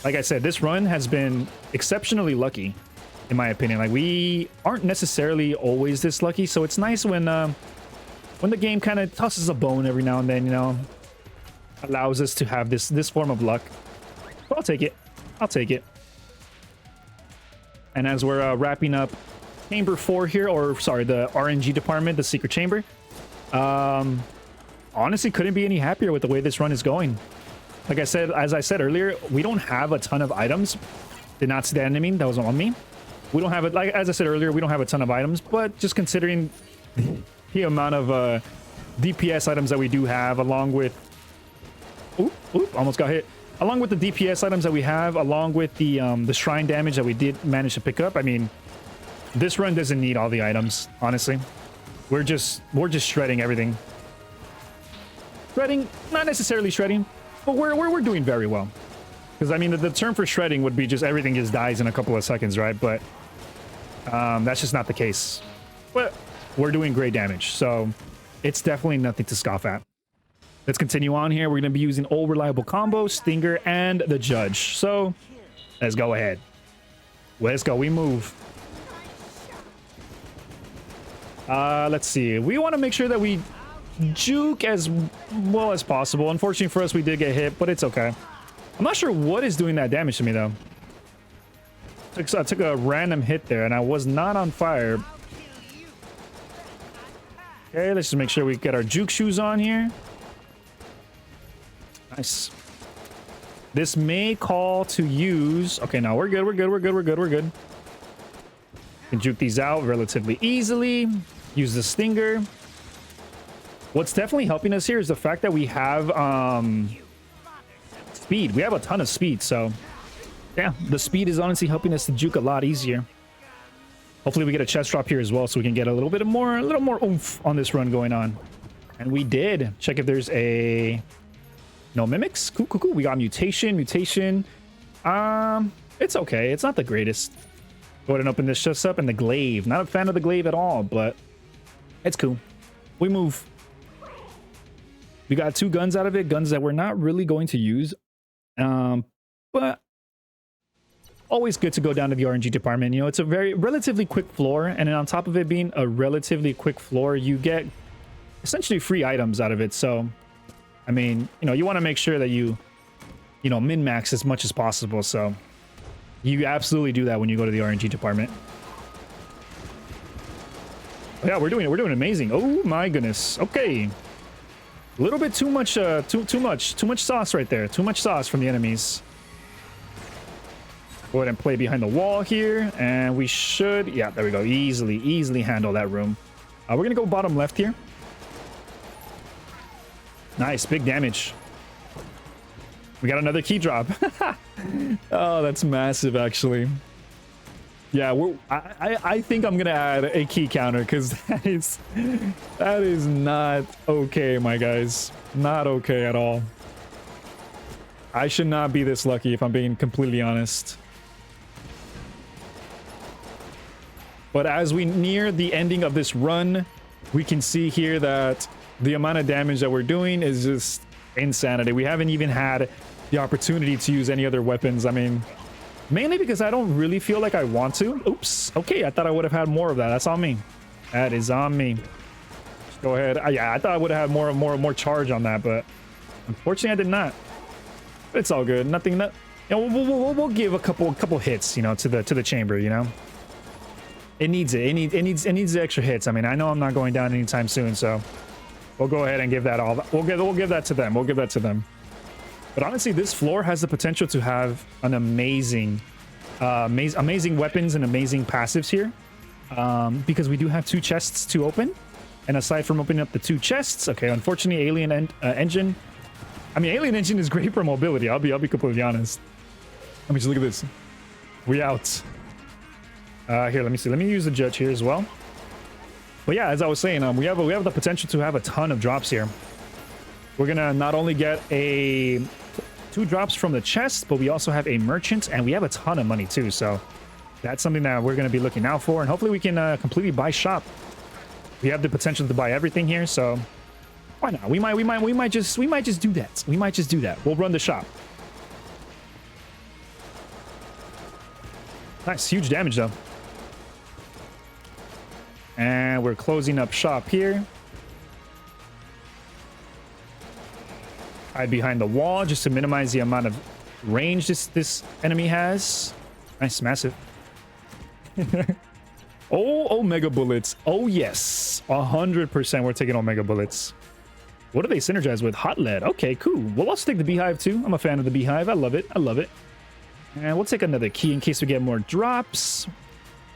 I said, this run has been exceptionally lucky, in my opinion. Like, we aren't necessarily always this lucky, so it's nice when the game kind of tosses a bone every now and then, you know, allows us to have this form of luck. But I'll take it. I'll take it. And as we're wrapping up Chamber 4 here, or sorry, the RNG department, the secret chamber, honestly couldn't be any happier with the way this run is going. Like I said, as I said earlier, we don't have a ton of items. Did not see that enemy. That was on me. We don't have it, like as I said earlier, we don't have a ton of items, but just considering the amount of DPS items that we do have, along with almost got hit. Along with the DPS items that we have, along with the shrine damage that we did manage to pick up, I mean, this run doesn't need all the items, honestly. We're just shredding everything. Shredding, not necessarily shredding, but we're doing very well. Because I mean, the term for shredding would be just everything just dies in a couple of seconds, right? But that's just not the case. But we're doing great damage. So it's definitely nothing to scoff at. Let's continue on here. We're going to be using Old Reliable Combo, Stinger, and the Judge. So let's go ahead. Let's go. We move. Let's see. We want to make sure that we juke as well as possible. Unfortunately for us, we did get hit, but it's okay. I'm not sure what is doing that damage to me, though. I took a random hit there, and I was not on fire. Okay, let's just make sure we get our juke shoes on here. Nice. This may call to use... Okay, no, we're good, we're good, we're good, we're good, we're good. Can juke these out relatively easily. Use the Stinger. What's definitely helping us here is the fact that we have speed. We have a ton of speed, so yeah, the speed is honestly helping us to juke a lot easier. Hopefully we get a chest drop here as well, so we can get a little more oomph on this run going on. And we did. Check if there's a no mimics. Cool, cool, cool. We got mutation. It's okay. It's not the greatest. Go ahead and open this chest up. And the glaive. Not a fan of the glaive at all, but it's cool. We move. We got 2 guns out of it, guns that we're not really going to use. But always good to go down to the RNG department. You know, it's a relatively quick floor, and then on top of it being a relatively quick floor, you get essentially free items out of it. So, I mean, you know, you want to make sure that you min-max as much as possible. So, you absolutely do that when you go to the RNG department. Oh, yeah, we're doing amazing. Oh my goodness. Okay. A little bit too much sauce right there. Too much sauce from the enemies. Go ahead and play behind the wall here, and we should, yeah, there we go. Easily handle that room. We're gonna go bottom left here. Nice, big damage. We got another key drop. Oh, that's massive, actually. Yeah, I think I'm gonna add a key counter because that is not okay, my guys. Not okay at all. I should not be this lucky if I'm being completely honest. But as we near the ending of this run, we can see here that the amount of damage that we're doing is just insanity. We haven't even had the opportunity to use any other weapons. I mean, mainly because I don't really feel like I want to. Oops. Okay, I thought I would have had more of that. That's on me. That is on me. Just go ahead. Yeah, I thought I would have had more charge on that, but unfortunately I did not. But it's all good. Nothing that, you know, we'll give a couple hits, you know, to the chamber, you know. It needs it. It needs the extra hits. I mean, I know I'm not going down anytime soon, so we'll go ahead and give that all. We'll give that to them. We'll give that to them. But honestly, this floor has the potential to have an amazing weapons and amazing passives here, because we do have 2 chests to open. And aside from opening up the 2 chests, okay, unfortunately, Alien Engine. I mean, Alien Engine is great for mobility. I'll be completely honest. Let me just look at this. We out. Here, let me see. Let me use the Judge here as well. But yeah, as I was saying, we have the potential to have a ton of drops here. We're gonna not only get 2 drops from the chest, but we also have a merchant, and we have a ton of money too. So that's something that we're gonna be looking out for, and hopefully we can completely buy shop. We have the potential to buy everything here, so why not? We might just do that. We might just do that. We'll run the shop. Nice, huge damage though. And we're closing up shop here. Hide behind the wall just to minimize the amount of range this enemy has. Nice, massive. Oh, Omega bullets. Oh yes, 100% we're taking Omega bullets. What do they synergize with? Hot lead. Okay, cool. Well, let's take the beehive too. I'm a fan of the beehive. I love it. I love it. And we'll take another key in case we get more drops.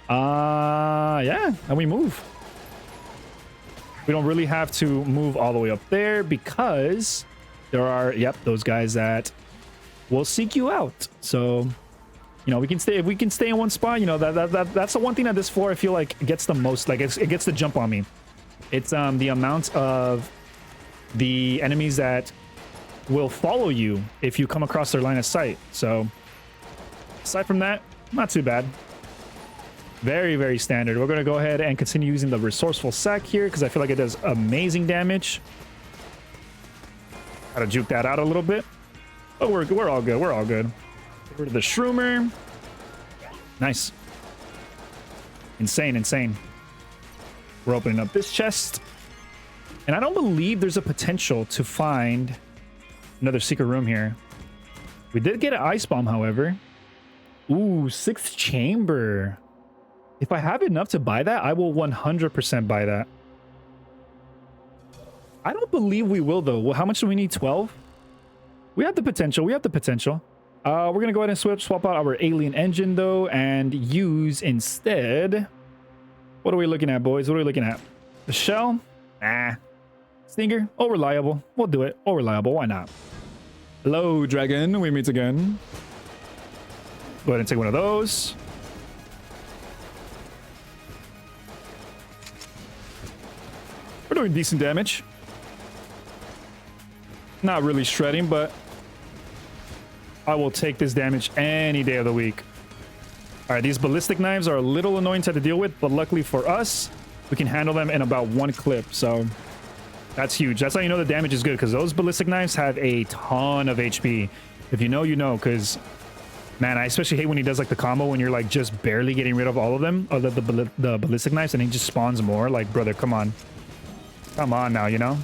Yeah, and we move. We don't really have to move all the way up there because there are, yep, those guys that will seek you out. So, you know, we can stay, if we can stay in one spot, you know, that's the one thing that this floor I feel like gets the most, like it gets the jump on me. It's the amount of the enemies that will follow you if you come across their line of sight. So aside from that, not too bad. Very, very standard. We're going to go ahead and continue using the resourceful sack here because I feel like it does amazing damage. Gotta juke that out a little bit. But we're all good. We're all good. Get rid of the shroomer. Nice. Insane, insane. We're opening up this chest. And I don't believe there's a potential to find another secret room here. We did get an ice bomb, however. Ooh, 6th chamber. If I have enough to buy that, I will 100% buy that. I don't believe we will, though. Well, how much do we need? 12? We have the potential. We have the potential. We're going to go ahead and swap out our alien engine, though, and use instead... What are we looking at, boys? What are we looking at? The shell? Nah. Stinger? Oh, reliable. We'll do it. Oh, reliable. Why not? Hello, dragon. We meet again. Go ahead and take one of those. We're doing decent damage. Not really shredding, but I will take this damage any day of the week. All right, these ballistic knives are a little annoying to have to deal with, but luckily for us, we can handle them in about 1 clip. So that's huge. That's how you know the damage is good, because those ballistic knives have a ton of HP. If you know, you know, because, man, I especially hate when he does like the combo when you're like just barely getting rid of all of them, of the ballistic knives, and he just spawns more. Like, brother, come on. Come on now, you know?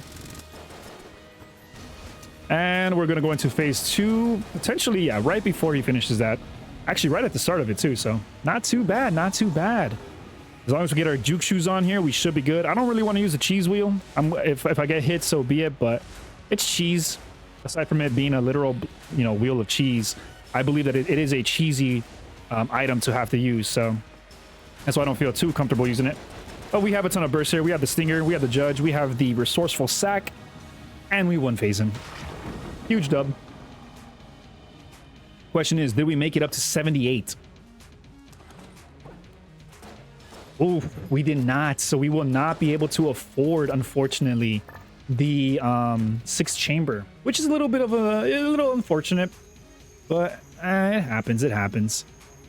And we're going to go into phase 2, potentially, yeah, right before he finishes that. Actually, right at the start of it, too, so not too bad, not too bad. As long as we get our juke shoes on here, we should be good. I don't really want to use a cheese wheel. If I get hit, so be it, but it's cheese. Aside from it being a literal, you know, wheel of cheese, I believe that it is a cheesy item to have to use, so that's why I don't feel too comfortable using it. But we have a ton of bursts here. We have the Stinger, we have the Judge, we have the Resourceful Sack, and we one-phase him. Huge dub. Question is, did we make it up to 78? Oh, we did not. So we will not be able to afford, unfortunately, the 6th chamber, which is a little bit of a little unfortunate, but it happens. It happens.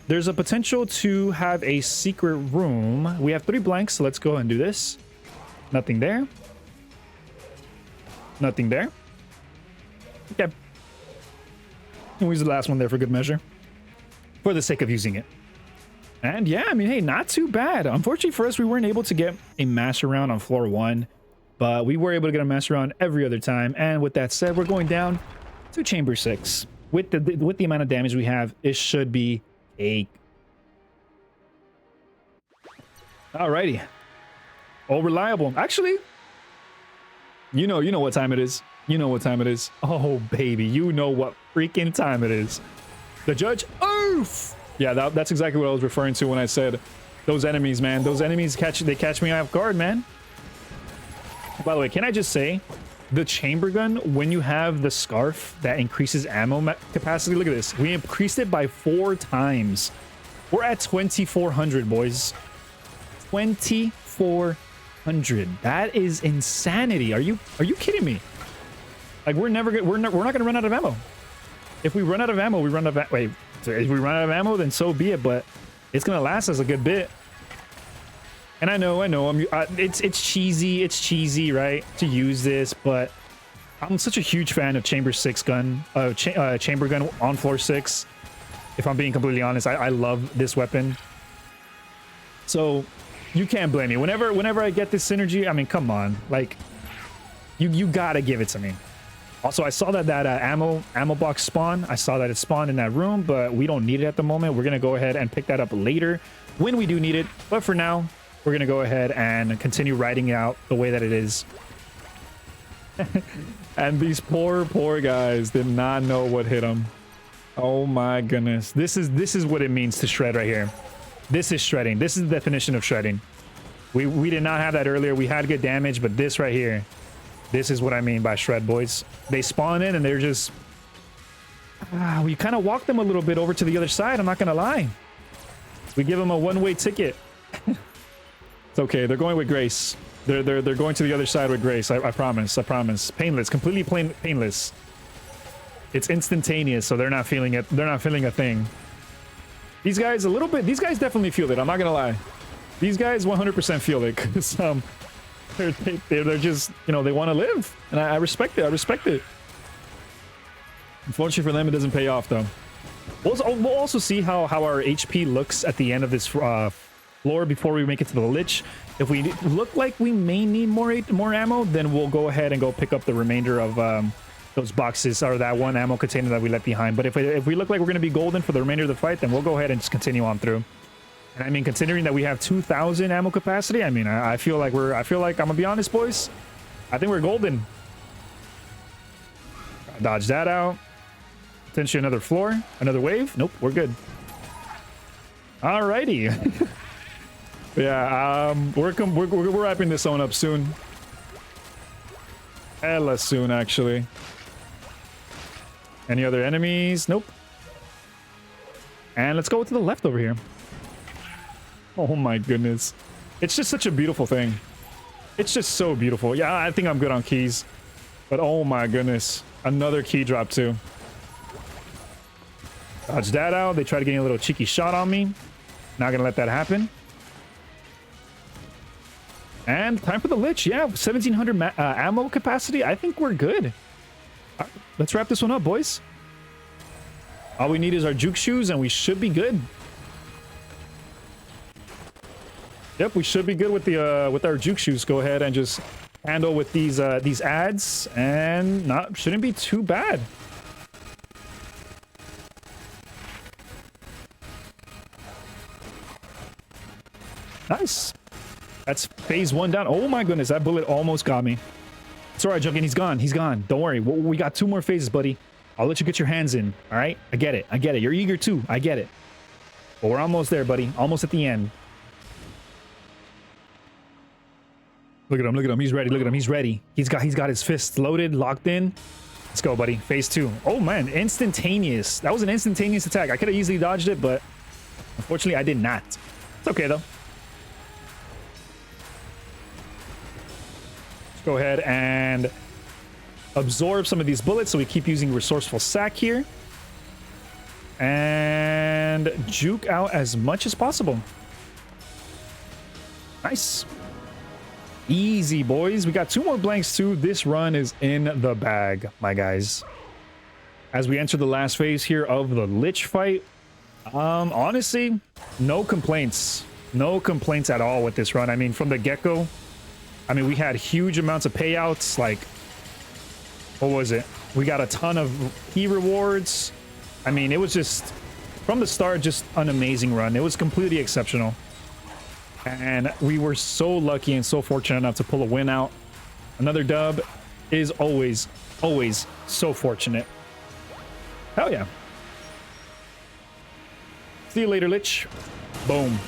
There's a potential to have a secret room. We have 3 blanks, so let's go and do this. Nothing there. Nothing there. Okay. We'll use the last one there for good measure, for the sake of using it. And yeah, I mean, hey, not too bad. Unfortunately for us, we weren't able to get a master round on floor 1, but we were able to get a master round every other time. And with that said, we're going down to chamber 6. With the amount of damage we have, it should be a... Alrighty. Oh, reliable. Actually, you know what time it is. You know what time it is. Oh, baby. You know what freaking time it is. The Judge. Oof! Yeah, that's exactly what I was referring to when I said those enemies, man. Those enemies catch me off guard, man. By the way, can I just say, the chamber gun, when you have the scarf that increases ammo capacity, look at this. We increased it by 4 times. We're at 2,400, boys. 2,400. That is insanity. Are you kidding me? Like, we're not gonna run out of ammo. If we run out of ammo, we run out of wait. So if we run out of ammo, then so be it. But it's gonna last us a good bit. And I know. It's cheesy, right, to use this. But I'm such a huge fan of Chamber 6 gun, Chamber gun on floor 6. If I'm being completely honest, I love this weapon. So you can't blame me. Whenever I get this synergy, I mean, come on, like you gotta give it to me. Also, I saw that ammo box spawn. I saw that it spawned in that room, but we don't need it at the moment. We're gonna go ahead and pick that up later when we do need it. But for now, we're gonna go ahead and continue riding out the way that it is. And these poor guys did not know what hit them. Oh my goodness. This is what it means to shred right here. This is shredding. This is the definition of shredding. We did not have that earlier. We had good damage, but this right here, this is what I mean by shred, boys. They spawn in and they're just... we kind of walk them a little bit over to the other side, I'm not going to lie. We give them a one-way ticket. It's okay. They're going with grace. They're going to the other side with grace. I promise. I promise. Painless. Completely painless. It's instantaneous, so they're not feeling it. They're not feeling a thing. These guys a little bit. These guys definitely feel it. I'm not gonna lie. These guys 100% feel it because they're just, you know, they want to live, and I respect it. I respect it. Unfortunately for them, it doesn't pay off though. We'll also see how our HP looks at the end of this floor before we make it to the Lich. If we look like we may need more ammo, then we'll go ahead and go pick up the remainder of those boxes or that one ammo container that we left behind. But if we look like we're going to be golden for the remainder of the fight, then we'll go ahead and just continue on through. And I mean, considering that we have 2,000 ammo capacity, I mean, I feel like I'm gonna be honest, boys. I think we're golden. Dodge that out. Potentially another floor, another wave. Nope, we're good. Alrighty. Yeah, we're wrapping this one up soon. Hella soon, actually. Any other enemies? Nope. And let's go to the left over here. Oh my goodness. It's just such a beautiful thing. It's just so beautiful. Yeah, I think I'm good on keys. But oh my goodness. Another key drop too. Dodge that out. They try to get a little cheeky shot on me. Not gonna let that happen. And time for the Lich. Yeah, 1,700 ammo capacity. I think we're good. Let's wrap this one up, boys. All we need is our juke shoes, and we should be good. Yep, we should be good with the with our juke shoes. Go ahead and just handle with these ads, and shouldn't be too bad. Nice. That's phase one down. Oh my goodness, that bullet almost got me. It's all right, Gungeon. He's gone. He's gone. Don't worry. We got 2 more phases, buddy. I'll let you get your hands in. All right? I get it. I get it. You're eager too. I get it. But we're almost there, buddy. Almost at the end. Look at him. Look at him. He's ready. Look at him. He's ready. He's got his fists loaded, locked in. Let's go, buddy. Phase 2. Oh man, instantaneous. That was an instantaneous attack. I could have easily dodged it, but unfortunately I did not. It's okay though. Go ahead and absorb some of these bullets so we keep using resourceful sack here and juke out as much as possible. Nice. Easy, boys. We got 2 more blanks too. This run is in the bag, my guys. As we enter the last phase here of the Lich fight, honestly, no complaints. No complaints at all with this run. I mean, from the get-go, I mean, we had huge amounts of payouts. Like, what was it? We got a ton of key rewards. I mean, it was just, from the start, just an amazing run. It was completely exceptional. And we were so lucky and so fortunate enough to pull a win out. Another dub is always, always so fortunate. Hell yeah. See you later, Lich. Boom.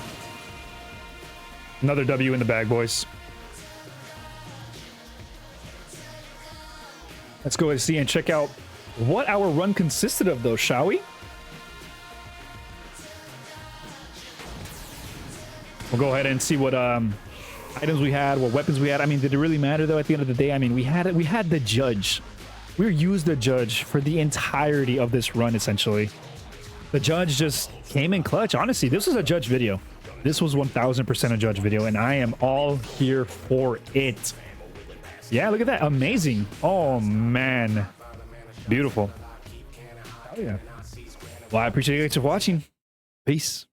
Another W in the bag, boys. Let's go ahead and see and check out what our run consisted of, though, shall we? We'll go ahead and see what items we had, what weapons we had. I mean, did it really matter, though, at the end of the day? I mean, we had the judge. We used the judge for the entirety of this run, essentially. The judge just came in clutch. Honestly, this was a judge video. This was 1,000% a judge video, and I am all here for it. Yeah, look at that. Amazing. Oh, man. Beautiful. Oh, yeah. Well, I appreciate you guys for watching. Peace.